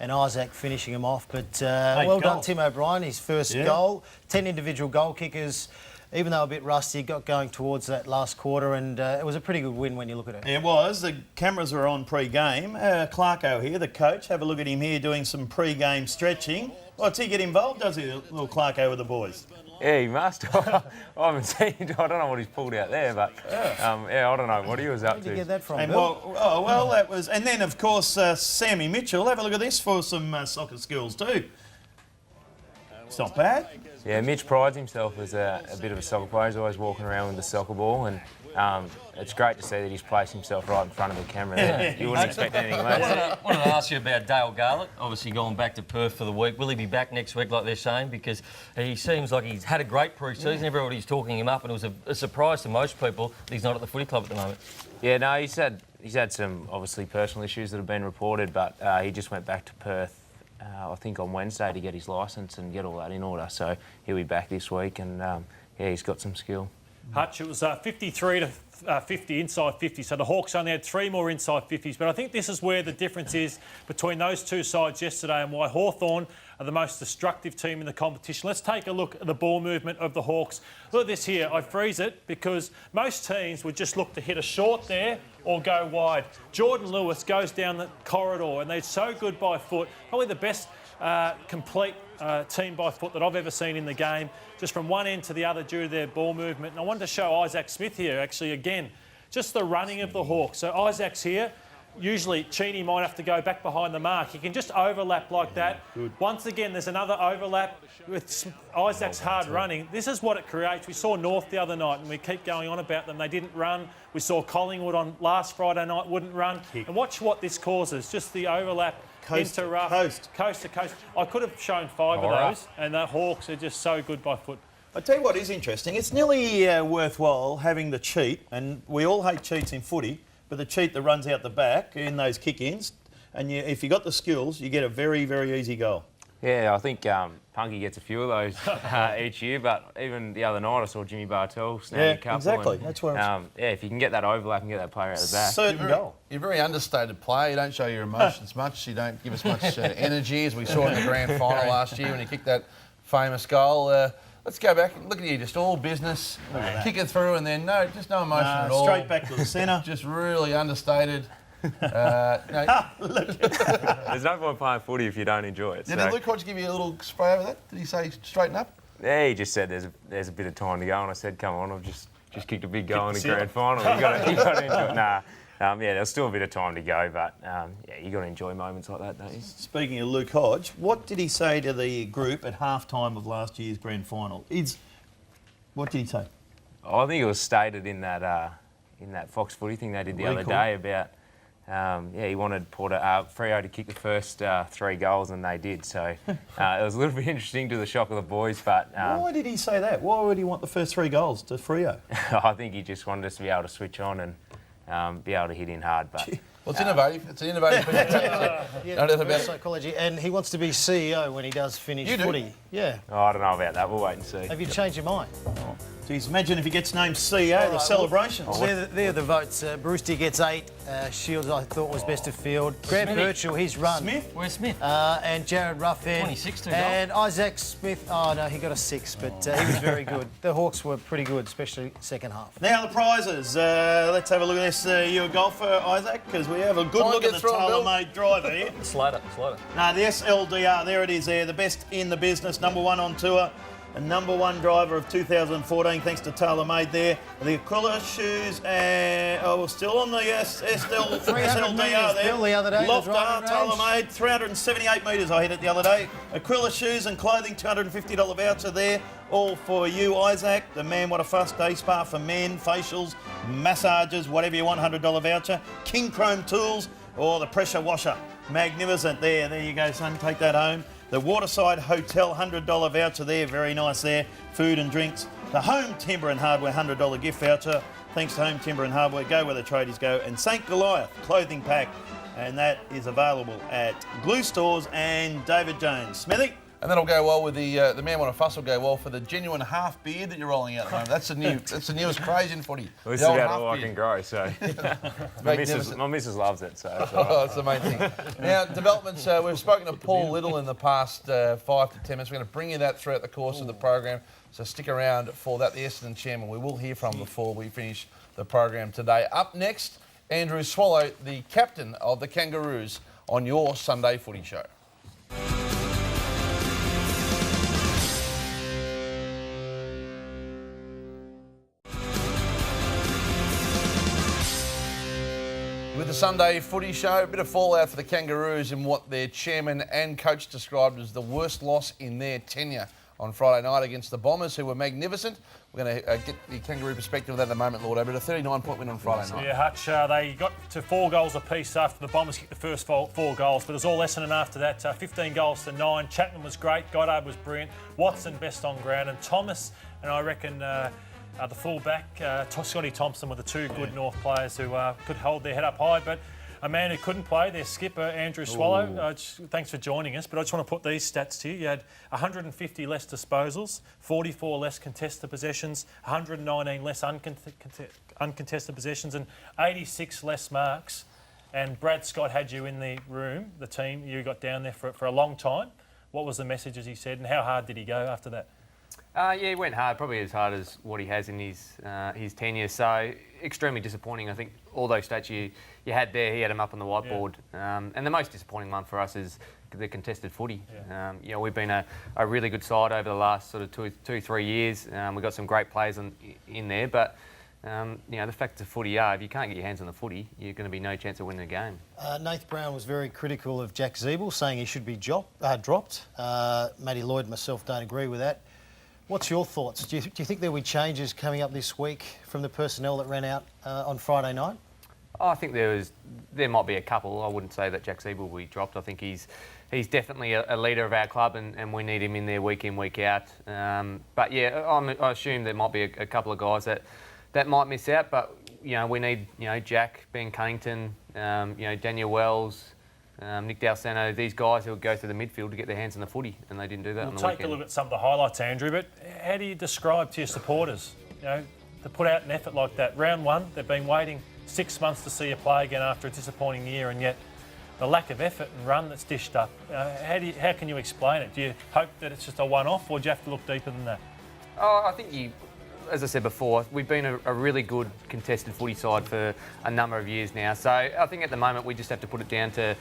and Isaac finishing him off. But well done, Tim O'Brien, his first goal. 10 individual goal kickers, even though a bit rusty, got going towards that last quarter, and it was a pretty good win when you look at it. It was. The cameras were on pre-game. Clarko here, the coach, have a look at him here doing some pre-game stretching. What's he get involved, does he, little Clarko with the boys? Yeah, he must. I haven't seen. I don't know what he's pulled out there, but yeah, I don't know what he was up Where'd to. you get that from, And Bill? well, that was. And then, of course, Sammy Mitchell. Have a look at this for some soccer skills too. It's not bad. Yeah, Mitch prides himself as a bit of a soccer player. He's always walking around with the soccer ball, and it's great to see that he's placed himself right in front of the camera there. You wouldn't expect anything less. I wanted to ask you about Dale Garlick, obviously going back to Perth for the week. Will he be back next week like they're saying? Because he seems like he's had a great pre-season. Everybody's talking him up, and it was a surprise to most people that he's not at the footy club at the moment. Yeah, no, he's had some obviously personal issues that have been reported, but he just went back to Perth, I think on Wednesday, to get his licence and get all that in order. So he'll be back this week, and yeah, he's got some skill. Hutch, it was 53 to 50 inside 50, so the Hawks only had 3 more inside 50s, but I think this is where the difference is between those two sides yesterday and why Hawthorn are the most destructive team in the competition. Let's take a look at the ball movement of the Hawks. Look at this here. I freeze it because most teams would just look to hit a short there or go wide. Jordan Lewis goes down the corridor, and they're so good by foot. Probably the best complete team by foot that I've ever seen in the game, just from one end to the other due to their ball movement. And I wanted to show Isaac Smith here, actually, again, just the running of the Hawks. So Isaac's here. Usually Cheney might have to go back behind the mark. He can just overlap like that. Good. Once again, there's another overlap with Isaac's hard running. This is what it creates. We saw North the other night, and we keep going on about them. They didn't run. We saw Collingwood on last Friday night, wouldn't run. And watch what this causes, just the overlap. Coast to coast. I could have shown 5 of those, and the Hawks are just so good by foot. I tell you what is interesting. It's nearly worthwhile having the cheat, and we all hate cheats in footy, but the cheat that runs out the back in those kick-ins, and if you got the skills, you get a very, very easy goal. Yeah, I think Punky gets a few of those each year, but even the other night I saw Jimmy Bartell snag a couple. Exactly. And, that's where if you can get that overlap and get that player out the back. Certain goal. You're a very understated player. You don't show your emotions much. You don't give us much energy, as we saw in the grand final last year when you kicked that famous goal. Let's go back and look at you, just all business, kick it through, and then just no emotion at all. Straight back to the centre. Just really understated. There's no point playing footy if you don't enjoy it. Did Luke Hodge give you a little spray over that? Did he say straighten up? Yeah, he just said there's a bit of time to go, and I said, come on, I've just kicked a big goal in the grand final. You got to enjoy it. Nah. There's still a bit of time to go, but you got to enjoy moments like that, don't you? Speaking of Luke Hodge, what did he say to the group at half-time of last year's grand final? What did he say? I think it was stated in that Fox Footy thing they did the other day about, he wanted Freo to kick the first 3 goals, and they did. So it was a little bit interesting to the shock of the boys. But why did he say that? Why would he want the first 3 goals to Freo? I think he just wanted us to be able to switch on and be able to hit in hard. But well, it's innovative. It's an innovative psychology, and he wants to be CEO when he does finish footy. Yeah. Oh, I don't know about that. We'll wait and see. Have you changed your mind? Geez, imagine if he gets named CEO, the celebrations. They're the votes. Brewster gets 8. Shields, I thought, was best of field. Grant Birchall, he's run. Smith? Where's Smith? And Jared Ruffhead. 26 to And Isaac Smith, oh no, he got a 6, but he was very good. The Hawks were pretty good, especially second half. Now the prizes. Let's have a look at this. You a golfer, Isaac? Because we have a good look at the tailor-made driver here. Slater. No, the SLDR, there it is there. The best in the business, #1 on tour. And #1 driver of 2014, thanks to TaylorMade there. The Aquila shoes, we're still on the SLDR there. The other day, Lofter, TaylorMade, 378 metres I hit it the other day. Aquila shoes and clothing, $250 voucher there. All for you, Isaac. The Man What a Fuss Day Spa for men, facials, massages, whatever you want, $100 voucher. King Chrome Tools or the pressure washer. Magnificent there. There you go, son. Take that home. The Waterside Hotel, $100 voucher there. Very nice there. Food and drinks. The Home Timber and Hardware, $100 gift voucher. Thanks to Home Timber and Hardware. Go where the tradies go. And St. Goliath clothing pack. And that is available at Glue Stores and David Jones. Smithy? And that'll go well with the Man Want a Fuss will go well for the genuine half beard that you're rolling out at the moment. That's the newest craze in footy. Well, this is about all I can grow, so my missus loves it. So that's the main thing. Now, developments. We've spoken to Paul Little in the past 5 to 10 minutes. We're going to bring you that throughout the course of the program. So stick around for that. The Essendon chairman we will hear from before we finish the program today. Up next, Andrew Swallow, the captain of the Kangaroos, on your Sunday Footy Show. With the Sunday Footy Show, a bit of fallout for the Kangaroos in what their chairman and coach described as the worst loss in their tenure on Friday night against the Bombers, who were magnificent. We're going to get the Kangaroo perspective of that in a moment, Lord Abbott. A 39-point win on Friday night. Yeah, Hutch, they got to 4 goals apiece after the Bombers kicked the first 4 goals, but it was all Essendon after that. 15 goals to 9. Chapman was great. Goddard was brilliant. Watson best on ground. And Thomas, and I reckon the fullback, Scotty Thompson, were the 2 good North players who could hold their head up high. But a man who couldn't play, their skipper, Andrew Swallow. Thanks for joining us, but I just want to put these stats to you. You had 150 less disposals, 44 less contested possessions, 119 less uncontested possessions, and 86 less marks. And Brad Scott had you in the room, the team. You got down there for a long time. What was the message, as he said, and how hard did he go after that? He went hard, probably as hard as what he has in his tenure. So extremely disappointing. I think all those stats you had there, he had them up on the whiteboard. And the most disappointing one for us is the contested footy. You know, we've been a really good side over the last sort of 2-3 years. We've got some great players in there, but you know, the fact of footy are, if you can't get your hands on the footy, you're going to be no chance of winning a game. Nath Brown was very critical of Jack Ziebell, saying he should be dropped. Matty Lloyd and myself don't agree with that. What's your thoughts? Do you think there will be changes coming up this week from the personnel that ran out on Friday night? Oh, I think there might be a couple. I wouldn't say that Jack Ziebell will be dropped. I think he's definitely a leader of our club, and we need him in there week in, week out. But yeah, I assume there might be a couple of guys that might miss out. But you know, we need Jack, Ben Cunnington, Daniel Wells, Nick Dalsano, these guys who will go through the midfield to get their hands on the footy, and they didn't do that on the weekend. We'll take a look at some of the highlights, Andrew, but how do you describe to your supporters, to put out an effort like that? Round one, they've been waiting 6 months to see you play again after a disappointing year, and yet the lack of effort and run that's dished up. How can you explain it? Do you hope that it's just a one-off, or do you have to look deeper than that? Oh, I think as I said before, we've been a really good contested footy side for a number of years now. So I think at the moment we just have to put it down to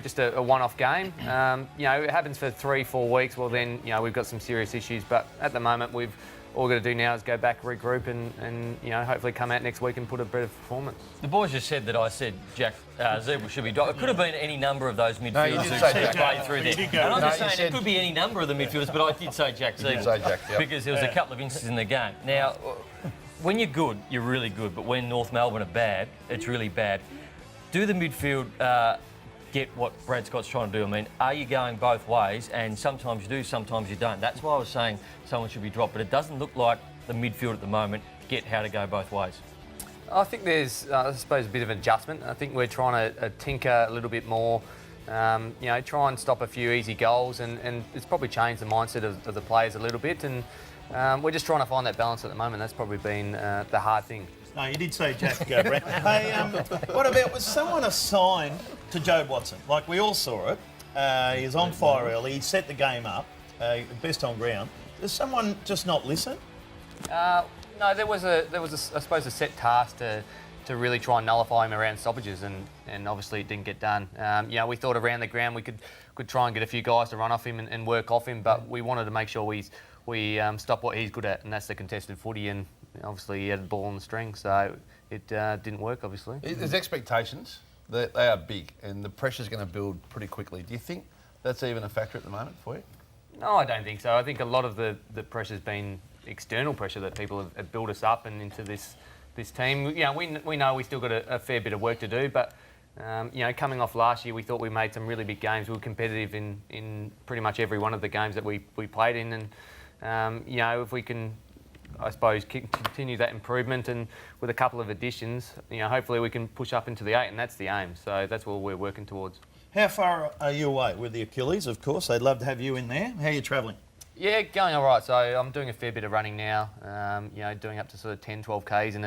just a one-off game. It happens for 3-4 weeks. Well, then we've got some serious issues. But at the moment, all we've got to do now is go back, regroup, and hopefully come out next week and put a better performance. The boys just said that I said Jack Ziebell should be dropped. It could have been any number of those midfielders you who didn't say played through there. And I'm just saying it could be any number of the midfielders, but I did say Jack Ziebell. You did say Jack, yep. Because there was a couple of instances in the game. Now, when you're good, you're really good, but when North Melbourne are bad, it's really bad. Do the midfield get what Brad Scott's trying to do? I mean, are you going both ways? And sometimes you do, sometimes you don't. That's why I was saying someone should be dropped, but it doesn't look like the midfield at the moment get how to go both ways. I think there's, I suppose, a bit of adjustment. I think we're trying to tinker a little bit more, try and stop a few easy goals, and it's probably changed the mindset of the players a little bit, and we're just trying to find that balance at the moment. That's probably been the hard thing. No, you did say Jack, Brad. Hey, what about, was someone assigned to Jobe Watson? Like, we all saw it. He was on fire early. He set the game up, best on ground. Does someone just not listen? No, there was I suppose, a set task to really try and nullify him around stoppages, and obviously it didn't get done. We thought around the ground we could try and get a few guys to run off him and work off him, but we wanted to make sure we stop what he's good at, and that's the contested footy, and obviously he had the ball on the string, so it didn't work, obviously. There's expectations. They are big, and the pressure's going to build pretty quickly. Do you think that's even a factor at the moment for you? No, I don't think so. I think a lot of the pressure's been external pressure that people have built us up and into this team. We know we still got a fair bit of work to do, but coming off last year, we thought we made some really big games. We were competitive in pretty much every one of the games that we played in, and if we can, I suppose, continue that improvement, and with a couple of additions, hopefully we can push up into the 8, and that's the aim. So that's what we're working towards. How far are you away with the Achilles? Of course, they'd love to have you in there. How are you travelling? Yeah, going all right. So I'm doing a fair bit of running now. Doing up to sort of 10, 12 k's in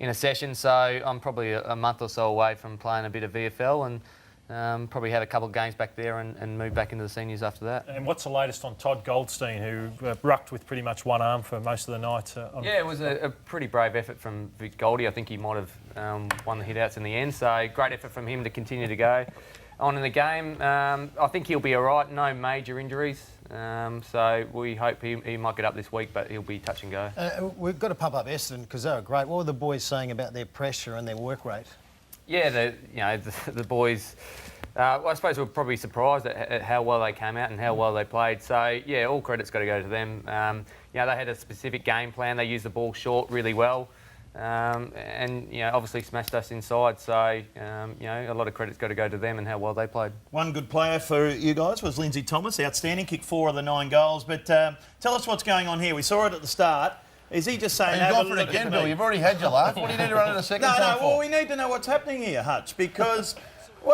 a session. So I'm probably a month or so away from playing a bit of VFL, and probably have a couple of games back there and move back into the seniors after that. And what's the latest on Todd Goldstein, who rucked with pretty much one arm for most of the night? Yeah, it was a pretty brave effort from Vic Goldie. I think he might have won the hit-outs in the end. So great effort from him to continue to go on in the game. I think he'll be all right. No major injuries. So we hope he might get up this week, but he'll be touch and go. We've got to pump up Essendon because they were great. What were the boys saying about their pressure and their work rate? Yeah, the boys, I suppose we're probably surprised at how well they came out and how well they played. So, yeah, all credit's got to go to them. They had a specific game plan. They used the ball short really well. And obviously smashed us inside. So, a lot of credit's got to go to them and how well they played. One good player for you guys was Lindsay Thomas, outstanding, kicked 4 of the 9 goals. But tell us what's going on here. We saw it at the start. Is he just saying... You've gone for it again, Bill. You've already had your laugh. What do you need to run it a second time for? Well, we need to know what's happening here, Hutch, because...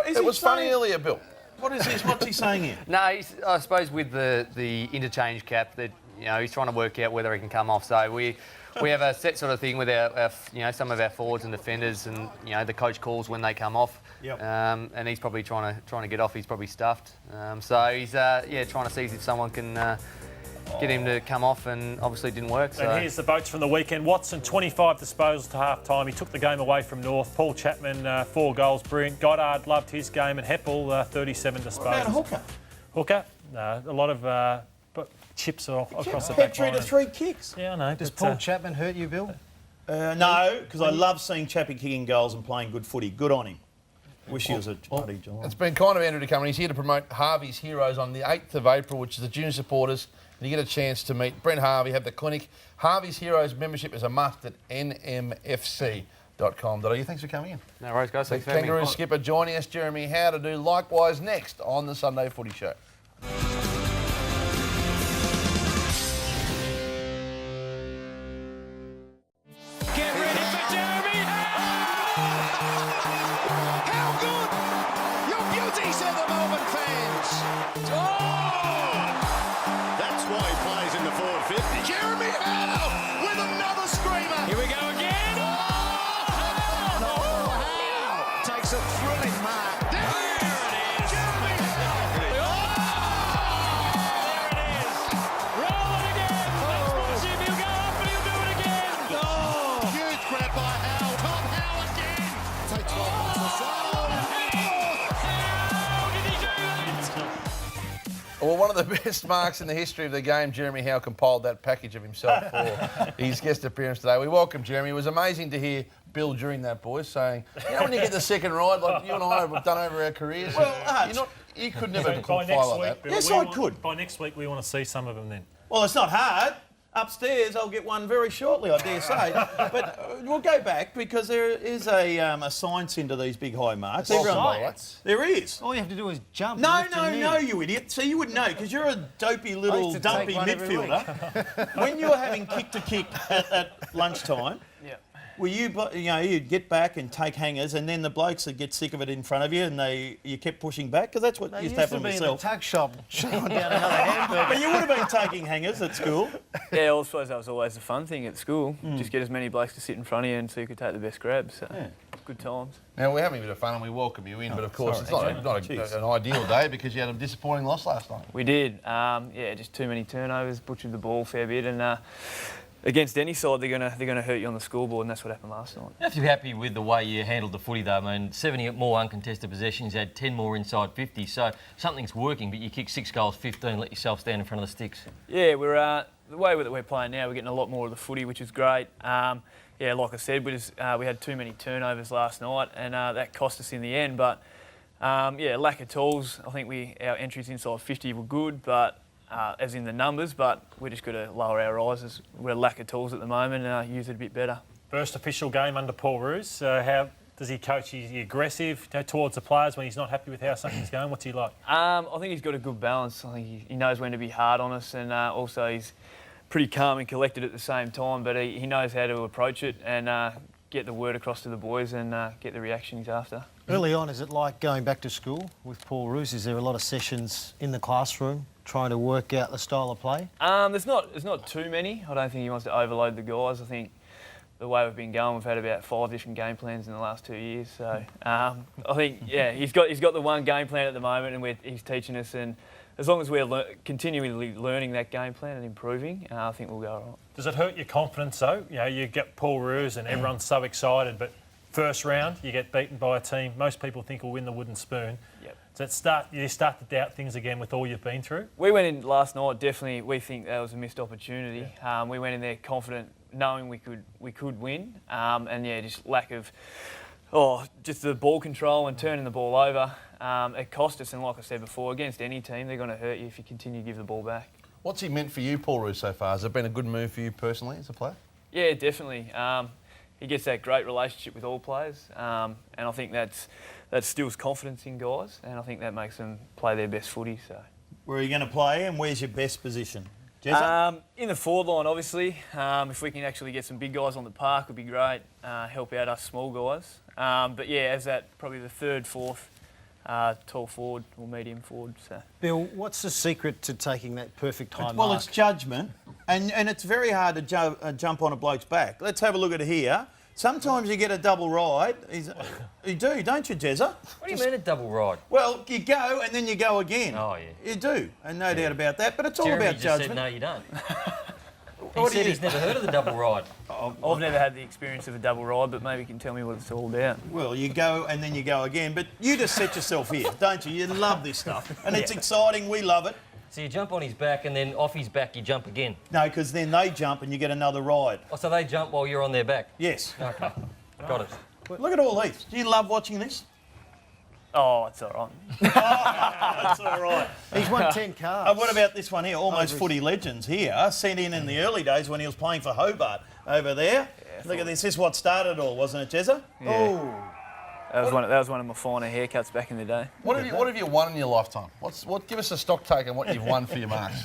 It was funny earlier, Bill. What is this? What's he saying here? No, I suppose with the interchange cap, that he's trying to work out whether he can come off. So we have a set sort of thing with our some of our forwards and defenders, and the coach calls when they come off. Yep. And he's probably trying to get off. He's probably stuffed. So he's trying to see if someone can get him to come off, and obviously it didn't work. So. And here's the votes from the weekend. Watson, 25 disposals to half-time. He took the game away from North. Paul Chapman, 4 goals, brilliant. Goddard loved his game, and Heppel, 37 disposals. What about Hooker? Hooker? No, a lot of chips across the back Petrie line. to 3 kicks. Yeah, I know. Does Paul Chapman hurt you, Bill? No, because I love seeing Chappie kicking goals and playing good footy. Good on him. Wish he was a bloody Geelong. It's been kind of Andrew to come, and he's here to promote Harvey's Heroes on the 8th of April, which is the junior supporters. And you get a chance to meet Brent Harvey, have the clinic. Harvey's Heroes membership is a must at nmfc.com.au. Thanks for coming in. No worries, guys. The Thanks for having me. Kangaroo skipper joining us, Jeremy Howe, to do likewise next on the Sunday Footy Show. Get ready for Jeremy How good! Your beauties at the moment, fans. That's why he plays in the forward 50. Jeremy Howe with another screamer. Here we go again. Howe takes a thrilling mark. There it is. Jeremy Howe. There it is. Roll it again. Let's watch him. He'll go up and he'll do it again. Huge grab by Howe. Tom Howe again. Takes one off the side. How did he do that? Well, one of the best marks in the history of the game, Jeremy Howe compiled that package of himself for his guest appearance today. We welcome Jeremy. It was amazing to hear Bill during that, boys, saying, you know, when you get the second ride, like you and I have done over our careers, you could never compile like that. Bill, Yes, I could. By next week, we want to see some of them then. Well, it's not hard. Upstairs, I'll get one very shortly, I dare say. But we'll go back because there is a science into these big high marks. Science? There is. All you have to do is jump. No, lift your knee. you idiot. See, you wouldn't know because you're a dopey little to take dumpy one every midfielder. When you're having kick to kick at lunchtime, well, you'd get back and take hangers, and then the blokes would get sick of it in front of you, and you kept pushing back because that's what used to happen be myself. in the tuck shop chewing down another hamburger. But you would have been taking hangers at school. Yeah, I suppose that was always the fun thing at school. Just get as many blokes to sit in front of you and so you could take the best grabs. So, good times. Now, we're having a bit of fun and we welcome you in, but of course it's not an ideal day because you had a disappointing loss last night. We did. Just too many turnovers, butchered the ball a fair bit, and against any side, they're gonna hurt you on the scoreboard, and that's what happened last night. You have to be happy with the way you handled the footy, though. I mean, 70 more uncontested possessions, you had 10 more inside 50, so something's working, but you kicked 6 goals, 15, let yourself stand in front of the sticks. Yeah, we're the way that we're playing now, we're getting a lot more of the footy, which is great. Like I said, we had too many turnovers last night, and that cost us in the end. But lack of tools. I think our entries inside 50 were good, but as in the numbers, but we just got to lower our eyes as we're a lack of tools at the moment and use it a bit better. First official game under Paul Roos. How does he coach? Is he aggressive towards the players when he's not happy with how something's going? What's he like? I think he's got a good balance. I think he knows when to be hard on us, and also he's pretty calm and collected at the same time, but he knows how to approach it and get the word across to the boys and get the reaction he's after. Early on, is it like going back to school with Paul Roos? Is there a lot of sessions in the classroom trying to work out the style of play? There's not too many. I don't think he wants to overload the guys. I think the way we've been going, we've had about 5 different game plans in the last 2 years. So I think he's got the one game plan at the moment, and he's teaching us. And as long as we're continually learning that game plan and improving, I think we'll go all right. Does it hurt your confidence though? You get Paul Roos and everyone's so excited, but first round you get beaten by a team most people think will win the wooden spoon. Yep. Does you start to doubt things again with all you've been through? We went in last night. Definitely, we think that was a missed opportunity. Yeah. We went in there confident, knowing we could win, just lack of just the ball control and turning the ball over. It cost us, and like I said before, against any team, they're going to hurt you if you continue to give the ball back. What's he meant for you, Paul Roos, so far? Has it been a good move for you personally as a player? Yeah, definitely. He gets that great relationship with all players, and I think that instills confidence in guys, and I think that makes them play their best footy. So, where are you going to play, and where's your best position? In the forward line, obviously. If we can actually get some big guys on the park, would be great. Help out us small guys. As that probably the third, fourth. Tall forward or medium forward. So. Bill, what's the secret to taking that perfect high mark? Well, it's judgment, and it's very hard to jump on a bloke's back. Let's have a look at it here. Sometimes you get a double ride. You do, don't you, Jezza? What do you mean a double ride? Well, you go and then you go again. Oh, yeah. You do, and no doubt about that. But it's all Jeremy about just judgment. said, no, you don't. What do said you- he's never heard of the double ride. I've never had the experience of a double ride, but maybe you can tell me what it's all about. Well, you go and then you go again. But you just set yourself here, don't you? You love this stuff. And it's exciting. We love it. So you jump on his back and then off his back you jump again? No, because then they jump and you get another ride. Oh, so they jump while you're on their back? Yes. Okay, got it. Look at all these. Do you love watching this? Oh, it's all right. That's all right. He's won 10 cars. What about this one here? Almost Footy legends here. Sent in the early days when he was playing for Hobart over there. Look at this. This is what started it all, wasn't it, Jezza? Yeah. Oh. That was one of my finer haircuts back in the day. What have you won in your lifetime? Give us a stock take on what you've won for your marks.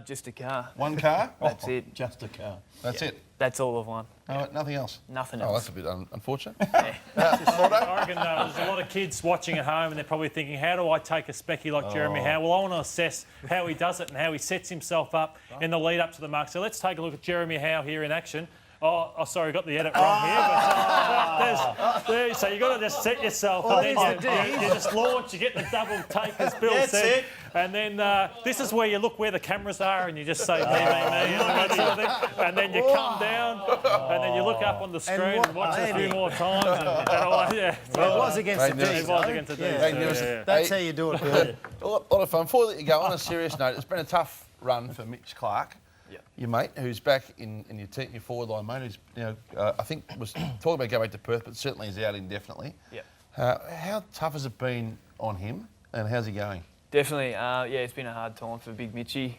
Just a car. One car? That's it. Just a car. That's it. That's all I've won. No, nothing else. Nothing Oh, else. that's a bit unfortunate. I reckon there's a lot of kids watching at home and they're probably thinking, how do I take a specky like Jeremy Howe? Well, I want to assess how he does it and how he sets himself up in the lead up to the mark. So let's take a look at Jeremy Howe here in action. Oh, sorry, got the edit wrong here. But so you've got to just set yourself and then you just launch, you get the double take, as Bill That's said. it. And then this is where you look where the cameras are and you just say, me, and then you come down and then you look up on the screen and watch it a few more times. It was against the D's. It was against the D's. That's how you do it, Bill. A lot of fun. Before I let you go, on a serious note, it's been a tough run for Mitch Clark, your mate, who's back in your forward line, mate, who's I think was talking about going back to Perth, but certainly is out indefinitely. Yep. How tough has it been on him, and how's he going? Definitely. It's been a hard time for Big Mitchy.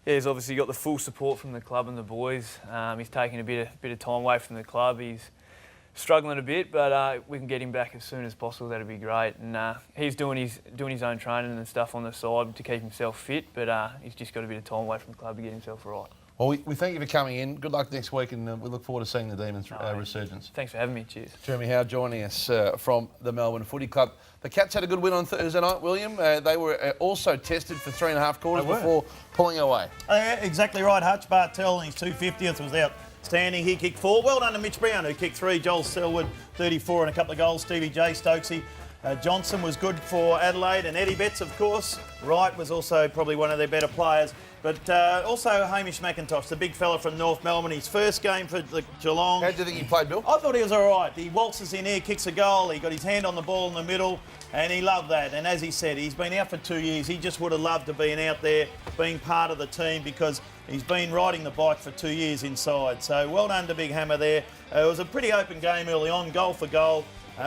He's obviously got the full support from the club and the boys. He's taking a bit of time away from the club. He's struggling a bit, but we can get him back as soon as possible. That'd be great. And he's doing his own training and stuff on the side to keep himself fit, but he's just got a bit of time away from the club to get himself right. Well, we thank you for coming in. Good luck next week, and we look forward to seeing the Demons' resurgence. Thanks for having me. Cheers. Jeremy Howe joining us from the Melbourne Footy Club. The Cats had a good win on Thursday night, William. They were also tested for 3.5 quarters before pulling away. Exactly right. Hutch Bartell in his 250th was outstanding. He kicked 4. Well done to Mitch Brown, who kicked 3. Joel Selwood, 34 and a couple of goals. Stevie J. Stokesy. Johnson was good for Adelaide, and Eddie Betts, of course. Wright was also probably one of their better players. But also Hamish McIntosh, the big fella from North Melbourne, his first game for the Geelong. How do you think he played, Bill? I thought he was all right. He waltzes in here, kicks a goal, he got his hand on the ball in the middle, and he loved that. And as he said, he's been out for 2 years. He just would have loved to be out there, being part of the team, because he's been riding the bike for 2 years inside. So well done to Big Hammer there. It was a pretty open game early on, goal for goal.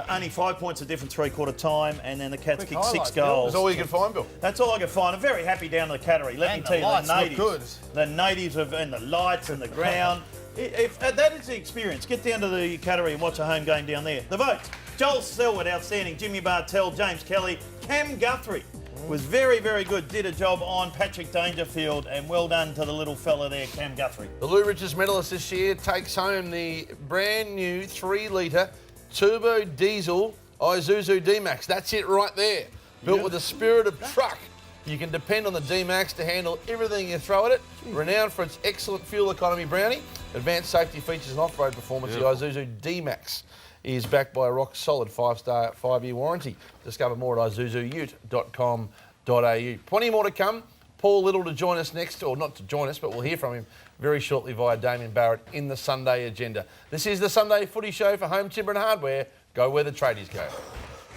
Only 5 points of difference three-quarter time, and then the Cats kicked 6 goals. That's all you could find, Bill? That's all I could find. I'm very happy down to the Cattery. Let me tell you, the natives. The natives and the lights and the ground. That is the experience. Get down to the Cattery and watch a home game down there. The votes. Joel Selwood, outstanding. Jimmy Bartell, James Kelly. Cam Guthrie was very, very good. Did a job on Patrick Dangerfield, and well done to the little fella there, Cam Guthrie. The Lou Richards medalist this year takes home the brand new 3-litre turbo diesel Isuzu D-Max. That's it right there. Built with the spirit of truck. You can depend on the D-Max to handle everything you throw at it. Renowned for its excellent fuel economy, Brownie, advanced safety features and off-road performance, the Isuzu D-Max is backed by a rock-solid 5-star 5-year warranty. Discover more at isuzuute.com.au. Plenty more to come. Paul Little to join us next, or not to join us, but we'll hear from him very shortly via Damien Barrett in the Sunday agenda. This is the Sunday Footy Show for Home Timber and Hardware. Go where the tradies go.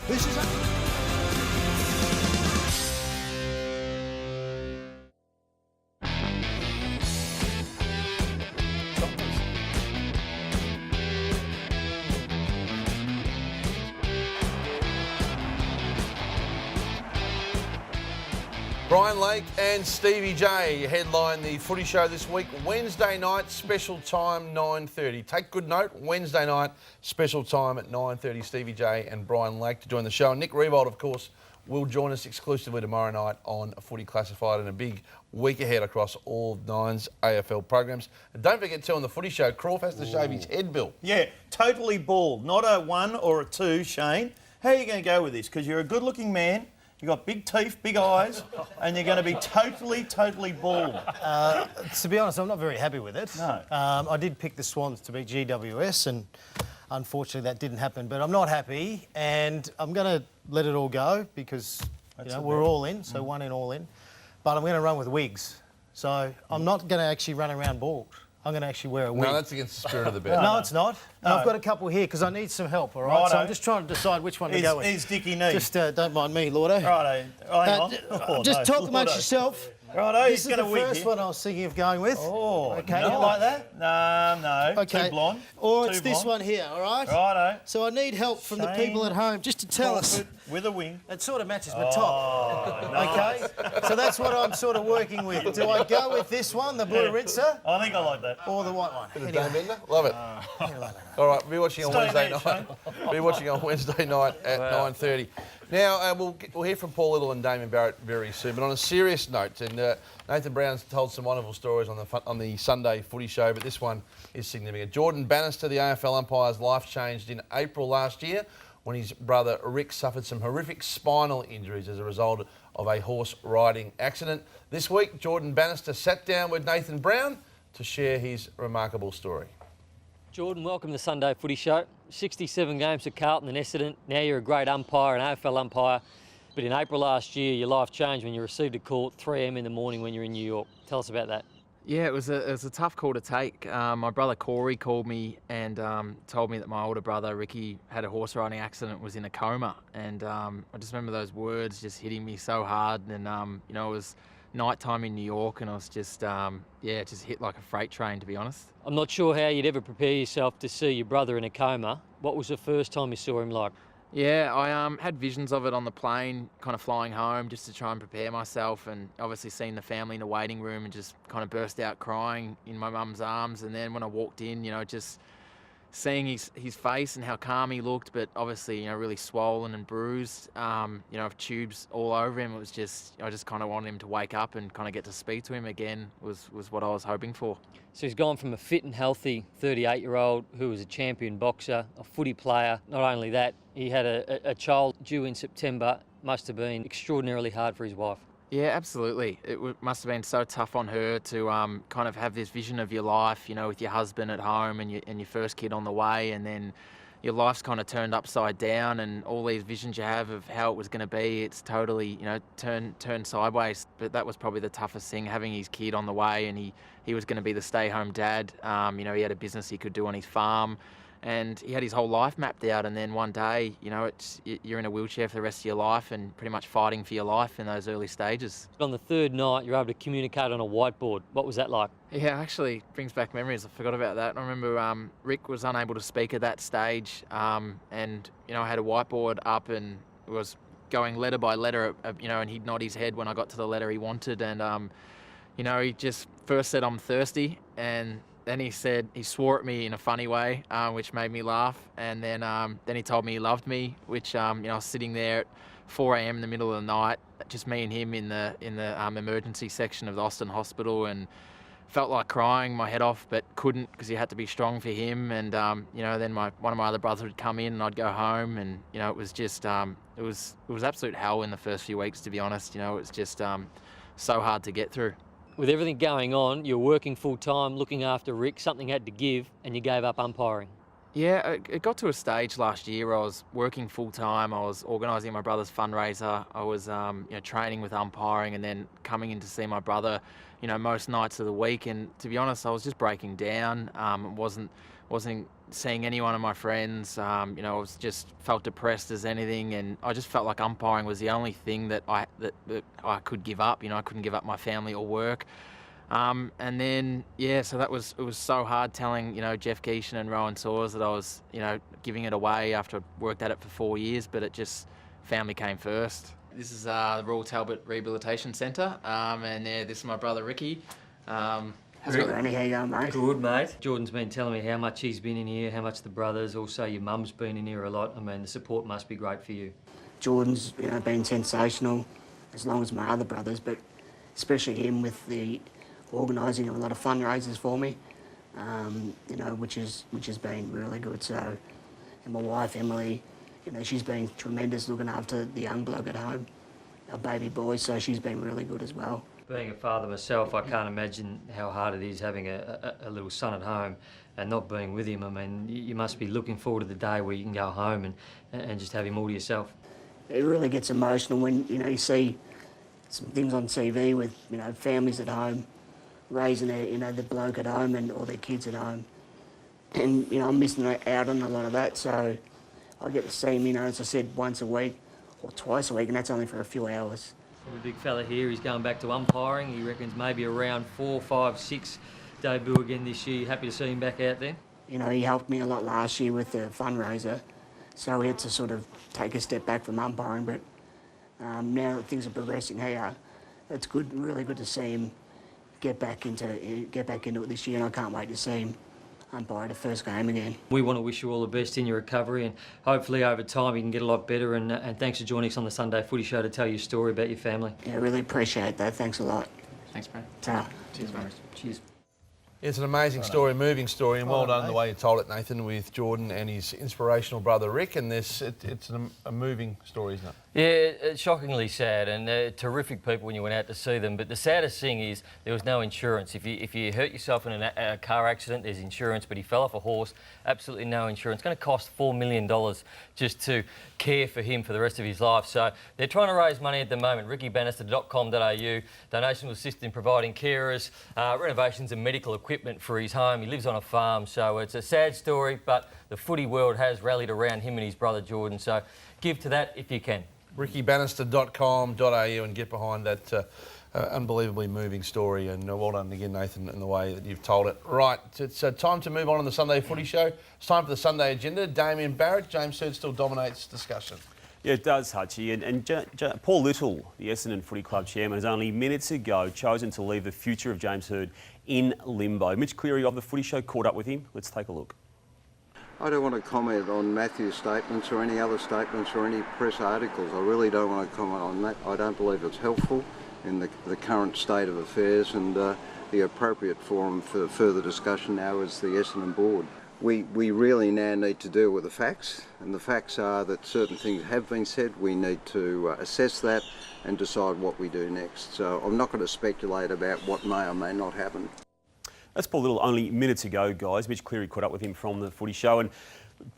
This is Brian Lake and Stevie J headline the Footy Show this week. Wednesday night, special time, 9:30. Take good note, Wednesday night, special time at 9:30. Stevie J and Brian Lake to join the show. And Nick Riewoldt, of course, will join us exclusively tomorrow night on Footy Classified, and a big week ahead across all Nine's AFL programs. And don't forget, too, on the Footy Show, Croft has to shave his head, Bill. Yeah, totally bald. Not a 1 or a 2, Shane. How are you going to go with this? Because you're a good-looking man. You've got big teeth, big eyes, and you're going to be totally bald. To be honest, I'm not very happy with it. No. I did pick the Swans to beat GWS, and unfortunately that didn't happen. But I'm not happy, and I'm going to let it all go because we're all in, so one in, all in. But I'm going to run with wigs. So I'm not going to actually run around bald. I'm going to actually wear a wig. No, that's against the spirit of the bet. No, it's not. And No. I've got a couple here because I need some help, all right? So I'm just trying to decide which one to go with. He's Dickie Nee. Just don't mind me, Lordo. Righto. Oh, hang on. Oh, just no. talk amongst Lordo. yourself. Righto, This he's is going the to wig first here. one I was thinking of going with. Oh, okay. you like that? No. Okay. Too blonde. Or Too it's this blonde. one here, all right? Righto. So I need help from the people at home just to tell us. With a wing. It sort of matches my Oh, top. nice. Okay? So that's what I'm sort of working with. Do I go with this one, the blue rinser, I think I like that. or the white one? Bit of Dame Bender? Love it. All right, be watching on Stay Wednesday there, night. Be watching on Wednesday night at 9:30. Now we'll hear from Paul Little and Damien Barrett very soon. But on a serious note, and Nathan Brown's told some wonderful stories on the Sunday Footy Show, but this one is significant. Jordan Bannister, the AFL umpire's life changed in April last year when his brother Rick suffered some horrific spinal injuries as a result of a horse riding accident. This week, Jordan Bannister sat down with Nathan Brown to share his remarkable story. Jordan, welcome to the Sunday Footy Show. 67 games for Carlton and Essendon. Now you're a great umpire, an AFL umpire. But in April last year, your life changed when you received a call at 3 a.m. in the morning when you're in New York. Tell us about that. Yeah, it was a tough call to take. My brother Corey called me and told me that my older brother Ricky had a horse riding accident, was in a coma. And I just remember those words just hitting me so hard. And, it was nighttime in New York and I was just, it just hit like a freight train, to be honest. I'm not sure how you'd ever prepare yourself to see your brother in a coma. What was the first time you saw him like? Yeah, I had visions of it on the plane, kind of flying home just to try and prepare myself, and obviously seeing the family in the waiting room and just kind of burst out crying in my mum's arms. And then when I walked in, just seeing his face and how calm he looked, but obviously, really swollen and bruised, tubes all over him. It was just, I just kind of wanted him to wake up and kind of get to speak to him again was what I was hoping for. So he's gone from a fit and healthy 38-year-old who was a champion boxer, a footy player. Not only that, he had a child due in September. Must have been extraordinarily hard for his wife. Yeah, absolutely. It must have been so tough on her to kind of have this vision of your life, with your husband at home and your first kid on the way, and then your life's kind of turned upside down, and all these visions you have of how it was going to be, it's totally, turned sideways. But that was probably the toughest thing, having his kid on the way, and he was going to be the stay-home dad. He had a business he could do on his farm, and he had his whole life mapped out. And then one day, you're in a wheelchair for the rest of your life and pretty much fighting for your life in those early stages. On the third night, you're able to communicate on a whiteboard. What was that like? Yeah, actually brings back memories. I forgot about that. I remember Rick was unable to speak at that stage, and I had a whiteboard up and was going letter by letter, and he'd nod his head when I got to the letter he wanted, and he just first said, "I'm thirsty," and then he swore at me in a funny way, which made me laugh. And then he told me he loved me, which I was sitting there at 4 a.m. in the middle of the night, just me and him in the emergency section of the Austin Hospital, and felt like crying my head off, but couldn't because you had to be strong for him. And then one of my other brothers would come in, and I'd go home, and it was just it was absolute hell in the first few weeks, to be honest. It was just so hard to get through. With everything going on, you're working full-time, looking after Rick, something had to give, and you gave up umpiring. Yeah, it got to a stage last year where I was working full-time, I was organising my brother's fundraiser, I was training with umpiring, and then coming in to see my brother, most nights of the week. And to be honest, I was just breaking down. Wasn't seeing anyone of my friends. I was just felt depressed as anything, and I just felt like umpiring was the only thing that I could give up. I couldn't give up my family or work. And then so it was so hard telling Jeff Geeshan and Rowan Sawers that I was giving it away after I'd worked at it for 4 years, but it just family came first. This is the Royal Talbot Rehabilitation Centre, and this is my brother Ricky. How's it going? How you going, mate? Good, mate. Jordan's been telling me how much he's been in here, how much the brothers, also your mum's been in here a lot. I mean, the support must be great for you. Jordan's been sensational, as long as my other brothers, but especially him with the organising of a lot of fundraisers for me, which has been really good. So, and my wife Emily, she's been tremendous looking after the young bloke at home. our baby boy, so she's been really good as well. Being a father myself, I can't imagine how hard it is having a little son at home and not being with him. I mean, you must be looking forward to the day where you can go home and just have him all to yourself. It really gets emotional when, you see some things on TV with, families at home raising their, the bloke at home and all their kids at home. And, I'm missing out on a lot of that, so I get to see him, as I said, once a week or twice a week, and that's only for a few hours. The big fella here, he's going back to umpiring. He reckons maybe around 4, 5, 6 debut again this year. Happy to see him back out there? He helped me a lot last year with the fundraiser, so we had to sort of take a step back from umpiring, but now that things are progressing here, it's good, really good to see him get back into it this year, and I can't wait to see him umpire the first game again. We want to wish you all the best in your recovery, and hopefully over time you can get a lot better, and thanks for joining us on the Sunday Footy Show to tell your story about your family. Yeah, really appreciate that. Thanks a lot. Thanks, Brad. Ta. Cheers, mate. Cheers. It's an amazing story, moving story, and well done the way you told it, Nathan, with Jordan and his inspirational brother Rick. And it's a moving story, isn't it? Yeah, it's shockingly sad, and terrific people when you went out to see them. But the saddest thing is there was no insurance. If you hurt yourself in a car accident, there's insurance. But he fell off a horse, absolutely no insurance. It's going to cost $4 million just to care for him for the rest of his life. So they're trying to raise money at the moment. rickybannister.com.au. Donation will assist in providing carers, renovations and medical equipment for his home. He lives on a farm, so it's a sad story, but the footy world has rallied around him and his brother Jordan. So give to that if you can. rickybannister.com.au and get behind that unbelievably moving story. And well done again, Nathan, in the way that you've told it. Right, it's time to move on the Sunday Footy Show. It's time for the Sunday agenda. Damien Barrett, James Hird still dominates discussion. Yeah, it does, Hutchie. And Paul Little, the Essendon Footy Club chairman, has only minutes ago chosen to leave the future of James Hird in limbo. Mitch Cleary of the Footy Show caught up with him. Let's take a look. I don't want to comment on Matthew's statements or any other statements or any press articles. I really don't want to comment on that. I don't believe it's helpful in the current state of affairs, and the appropriate forum for further discussion now is the Essendon board. We really now need to deal with the facts, and the facts are that certain things have been said. We need to assess that and decide what we do next. So I'm not going to speculate about what may or may not happen. That's Paul Little only minutes ago, guys. Mitch Cleary caught up with him from the Footy Show and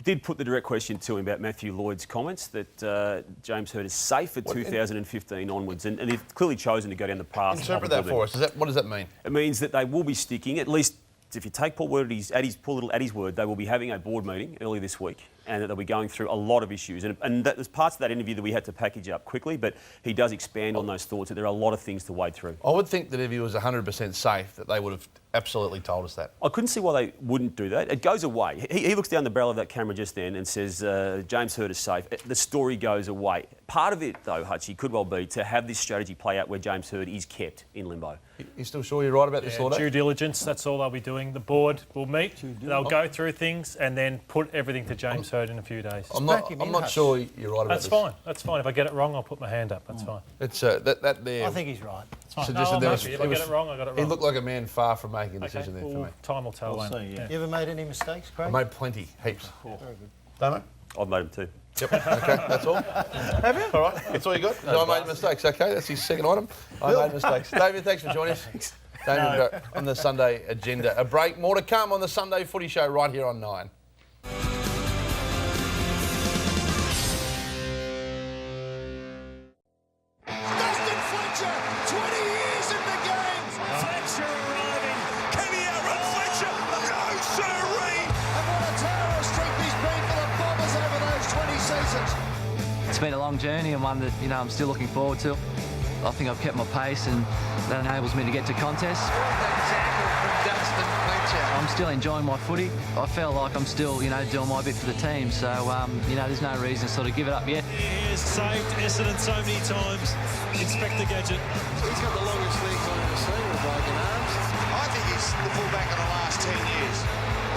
did put the direct question to him about Matthew Lloyd's comments that James Hird is safe for 2015 onwards, and he's clearly chosen to go down the path. Interpret that for us. What does that mean? It means that they will be sticking, at least if you take Paul Little at his word, they will be having a board meeting early this week, and that they'll be going through a lot of issues. And there's parts of that interview that we had to package up quickly, but he does expand on those thoughts that there are a lot of things to wade through. I would think that if he was 100% safe, that they would have absolutely told us that. I couldn't see why they wouldn't do that. It goes away. He looks down the barrel of that camera just then and says, James Hird is safe. The story goes away. Part of it, though, Hutchie, could well be to have this strategy play out where James Hird is kept in limbo. You still sure you're right about this, Lordo? Due diligence, that's all they'll be doing. The board will meet, they'll go through things and then put everything to James Hird in a few days. I'm not sure you're right about this. That's fine. If I get it wrong, I'll put my hand up. That's fine. It's that there. I think he's right. It's fine. No, if I get it wrong, I got it wrong. He looked like a man far from making a decision there for me. Time will tell. We'll see, yeah. You ever made any mistakes, Craig? I made plenty, heaps. Very good. Don't I? I've made them too. Yep. Okay, that's all. Have you? All right, that's all you got? No, I made mistakes. Okay, that's his second item. I made mistakes. David, thanks for joining us. David on the Sunday agenda. A break. More to come on the Sunday Footy Show right here on 9. It's been a long journey and one that, I'm still looking forward to. I think I've kept my pace and that enables me to get to contests. I'm still enjoying my footy. I feel like I'm still, doing my bit for the team. So, there's no reason to sort of give it up yet. He has saved Essendon so many times. Inspector Gadget. He's got the longest legs I've ever seen with broken arms. I think he's the fullback of the last 10 years.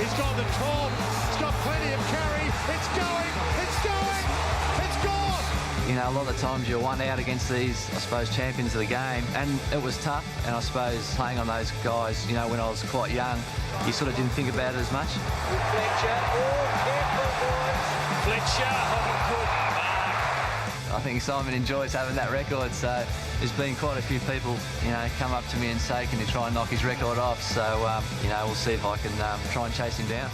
He's got the top. He's got plenty of carry. It's going. It's going. It's gone. A lot of the times you're one out against these, I suppose, champions of the game. And it was tough. And I suppose playing on those guys, when I was quite young, you sort of didn't think about it as much. Fletcher. Oh, careful, boys. Fletcher. I think Simon enjoys having that record. So there's been quite a few people, come up to me and say, can you try and knock his record off? So, we'll see if I can try and chase him down.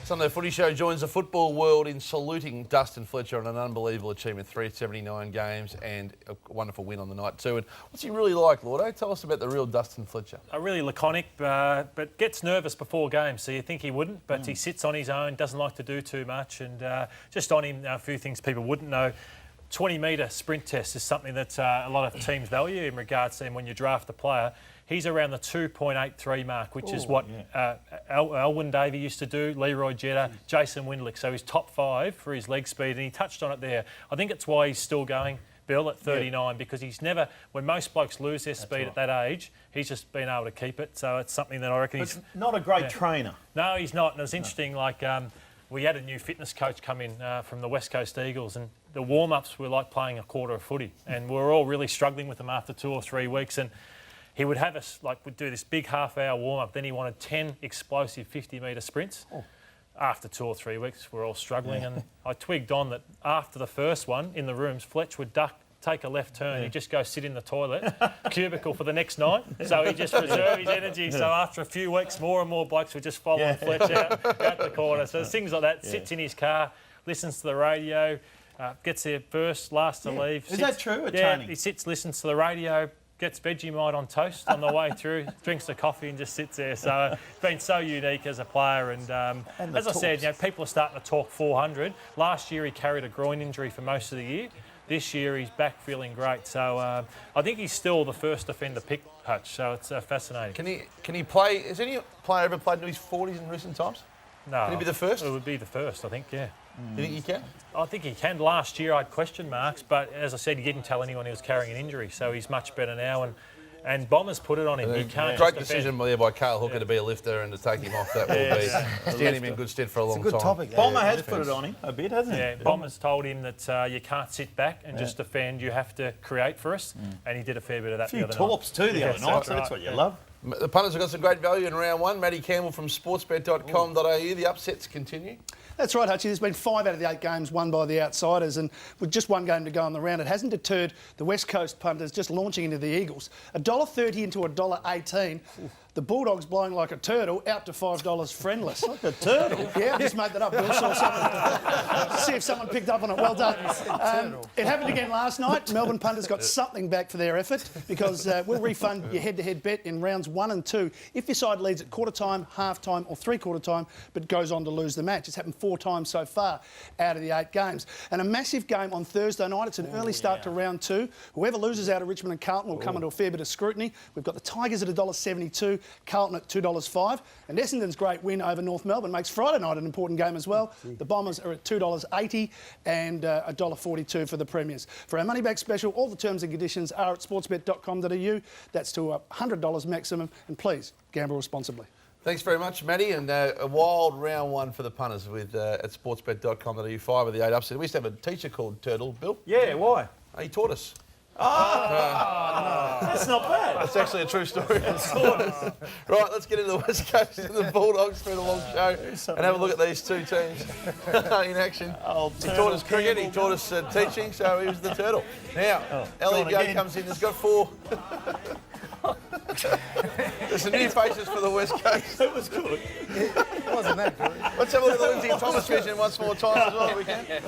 Sunday Footy Show joins the football world in saluting Dustin Fletcher on an unbelievable achievement, 379 games and a wonderful win on the night too. And what's he really like, Lordo? Tell us about the real Dustin Fletcher. Really laconic, but gets nervous before games, so you think he wouldn't, but he sits on his own, doesn't like to do too much, and just on him, a few things people wouldn't know. 20-metre sprint test is something that a lot of teams value in regards to him when you draft a player. He's around the 2.83 mark, which is what Elwyn Davey used to do, Leroy Jetta, Jason Windlick. So he's top 5 for his leg speed, and he touched on it there. I think it's why he's still going, Bill, at 39, because he's never, when most blokes lose their speed at that age, he's just been able to keep it. So it's something that I reckon he's... not a great trainer. No, he's not. And it's interesting, we had a new fitness coach come in from the West Coast Eagles, and the warm-ups were like playing a quarter of footy. And we were all really struggling with them after 2 or 3 weeks. And he would have us, we'd do this big half-hour warm-up. Then he wanted 10 explosive 50-metre sprints. After 2 or 3 weeks, we're all struggling. And I twigged on that after the first one in the rooms, Fletch would take a left turn. He'd just go sit in the toilet, cubicle for the next night. So he just reserve his energy. So after a few weeks, more and more blokes would just follow Fletch out the corner. So there's things like that. Sits in his car, listens to the radio, gets there first, last to leave. Is that true at Yeah, training? he sits, listens to the radio, gets Vegemite on toast on the way through, drinks the coffee and just sits there. So it's been so unique as a player. And as I said, people are starting to talk 400. Last year he carried a groin injury for most of the year. This year he's back feeling great. So I think he's still the first defender pick, Hutch. So it's fascinating. Can he play? Has any player ever played into his 40s in recent times? No. Can he be the first? It would be the first, I think, yeah. You think he can? I think he can. Last year I had question marks, but as I said, he didn't tell anyone he was carrying an injury, so he's much better now. And Bombers put it on him. He can't. Great decision there by Carl Hooker to be a lifter and to take him off. That will be stand him in good stead for a long time. It's a good topic. Bomber has put it on him a bit, hasn't he? Yeah, Bombers told him that you can't sit back and just defend. You have to create for us, and he did a fair bit of that the other night. A few torps too the other night, so that's what you love. The punters have got some great value in round one. Matty Campbell from sportsbet.com.au. The upsets continue. That's right, Hutchie. There's been 5 out of the 8 games won by the outsiders, and with just one game to go on the round, it hasn't deterred the West Coast punters just launching into the Eagles. $1.30 into $1.18. The Bulldogs blowing like a turtle, out to $5 friendless. Like a turtle? Yeah, I just made that up, Bill. See if someone picked up on it. Well done. It happened again last night. Melbourne punters got something back for their effort because we'll refund your head-to-head bet in rounds 1 and 2 if your side leads at quarter-time, half-time or three-quarter-time but goes on to lose the match. It's happened 4 times so far out of the 8 games. And a massive game on Thursday night. It's an early start to round 2. Whoever loses out of Richmond and Carlton will come into a fair bit of scrutiny. We've got the Tigers at $1.72. Carlton at $2.05, and Essendon's great win over North Melbourne makes Friday night an important game as well. The Bombers are at $2.80 and $1.42 for the Premiers. For our money-back special, all the terms and conditions are at sportsbet.com.au. That's to $100 maximum, and please gamble responsibly. Thanks very much, Matty, and a wild round 1 for the punters with at sportsbet.com.au. 5 of the 8 upset. We used to have a teacher called Turtle, Bill. Yeah, why? He taught us. That's not bad. That's actually a true story. Right, let's get into the West Coast and the Bulldogs through the long show and have a look at these two teams in action. He taught us cricket, he taught us teaching, so he was the turtle. Now, Elliot Go comes in, he's got 4. There's some new faces for the West Coast. It was good. It wasn't that good. Let's have a look at the Lindsay Thomas vision once more time as well if we can.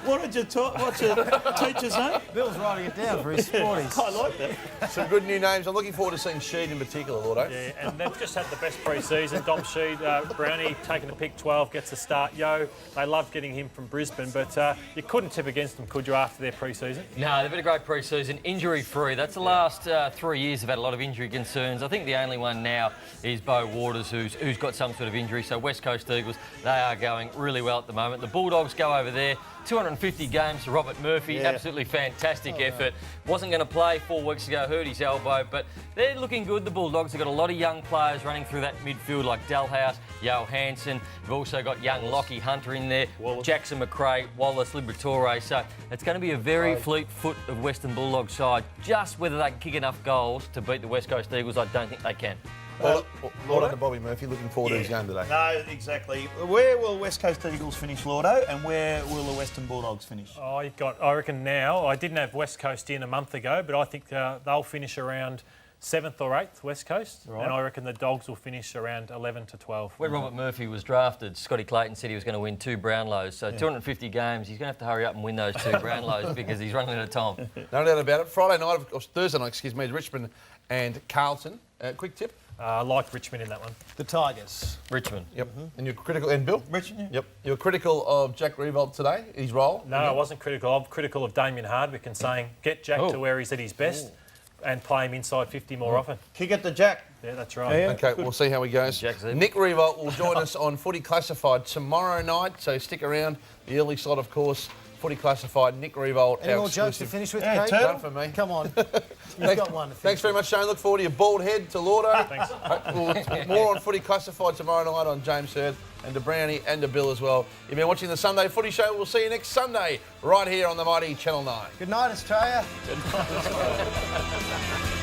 What did you what's your teacher's name? Bill's writing it down for his sporties. I like that. Some good new names. I'm looking forward to seeing Sheed in particular, Lordo. Yeah, and they've just had the best pre-season. Dom Sheed, Brownie taking the pick 12, gets a start. They love getting him from Brisbane, but you couldn't tip against them, could you, after their pre-season? No, they've had a great pre-season, injury-free. That's the last 3 years have had a lot of injury concerns. I think the only one now is Beau Waters, who's got some sort of injury. So West Coast Eagles, they are going really well at the moment. The Bulldogs go over there. 250 games to Robert Murphy, absolutely fantastic effort. Wasn't going to play 4 weeks ago, hurt his elbow, but they're looking good, the Bulldogs. They've got a lot of young players running through that midfield like Dalhouse, Yo Hansen. We've also got young Lockie Hunter in there, Jackson McRae, Wallace Liberatore. So it's going to be a very fleet foot of Western Bulldogs side. Just whether they can kick enough goals to beat the West Coast Eagles, I don't think they can. Well done to Bobby Murphy. Looking forward to his game today. No, exactly. Where will West Coast Eagles finish, Lordo, and where will the Western Bulldogs finish? I reckon now, I didn't have West Coast in a month ago, but I think they'll finish around 7th or 8th, West Coast. Right. And I reckon the Dogs will finish around 11 to 12. When Robert Murphy was drafted, Scotty Clayton said he was going to win 2 Brownlows. So 250 games, he's going to have to hurry up and win those 2 Brownlows because he's running out of time. No doubt about it. Thursday night, is Richmond and Carlton. Quick tip. I like Richmond in that one. The Tigers. Richmond. Yep. And you're critical, and Bill? Richmond, Yep. You're critical of Jack Riewoldt today, his role? No, I wasn't critical. I'm critical of Damien Hardwick and saying get Jack to where he's at his best and play him inside 50 more often. Kick it to Jack. Yeah, that's right. Okay, we'll see how he goes. Nick Riewoldt will join us on Footy Classified tomorrow night, so stick around. The early slot, of course, Footy Classified, Nick Riewoldt. Any more jokes to finish with, Kate? None for me. Come on. You've got one to finish. Thanks very much, Shane. Look forward to your bald head, to Lordo. Thanks. More on Footy Classified tomorrow night on James Hurd and to Brownie and to Bill as well. You've been watching the Sunday Footy Show. We'll see you next Sunday right here on the mighty Channel 9. Good night, Australia. Good night, Australia.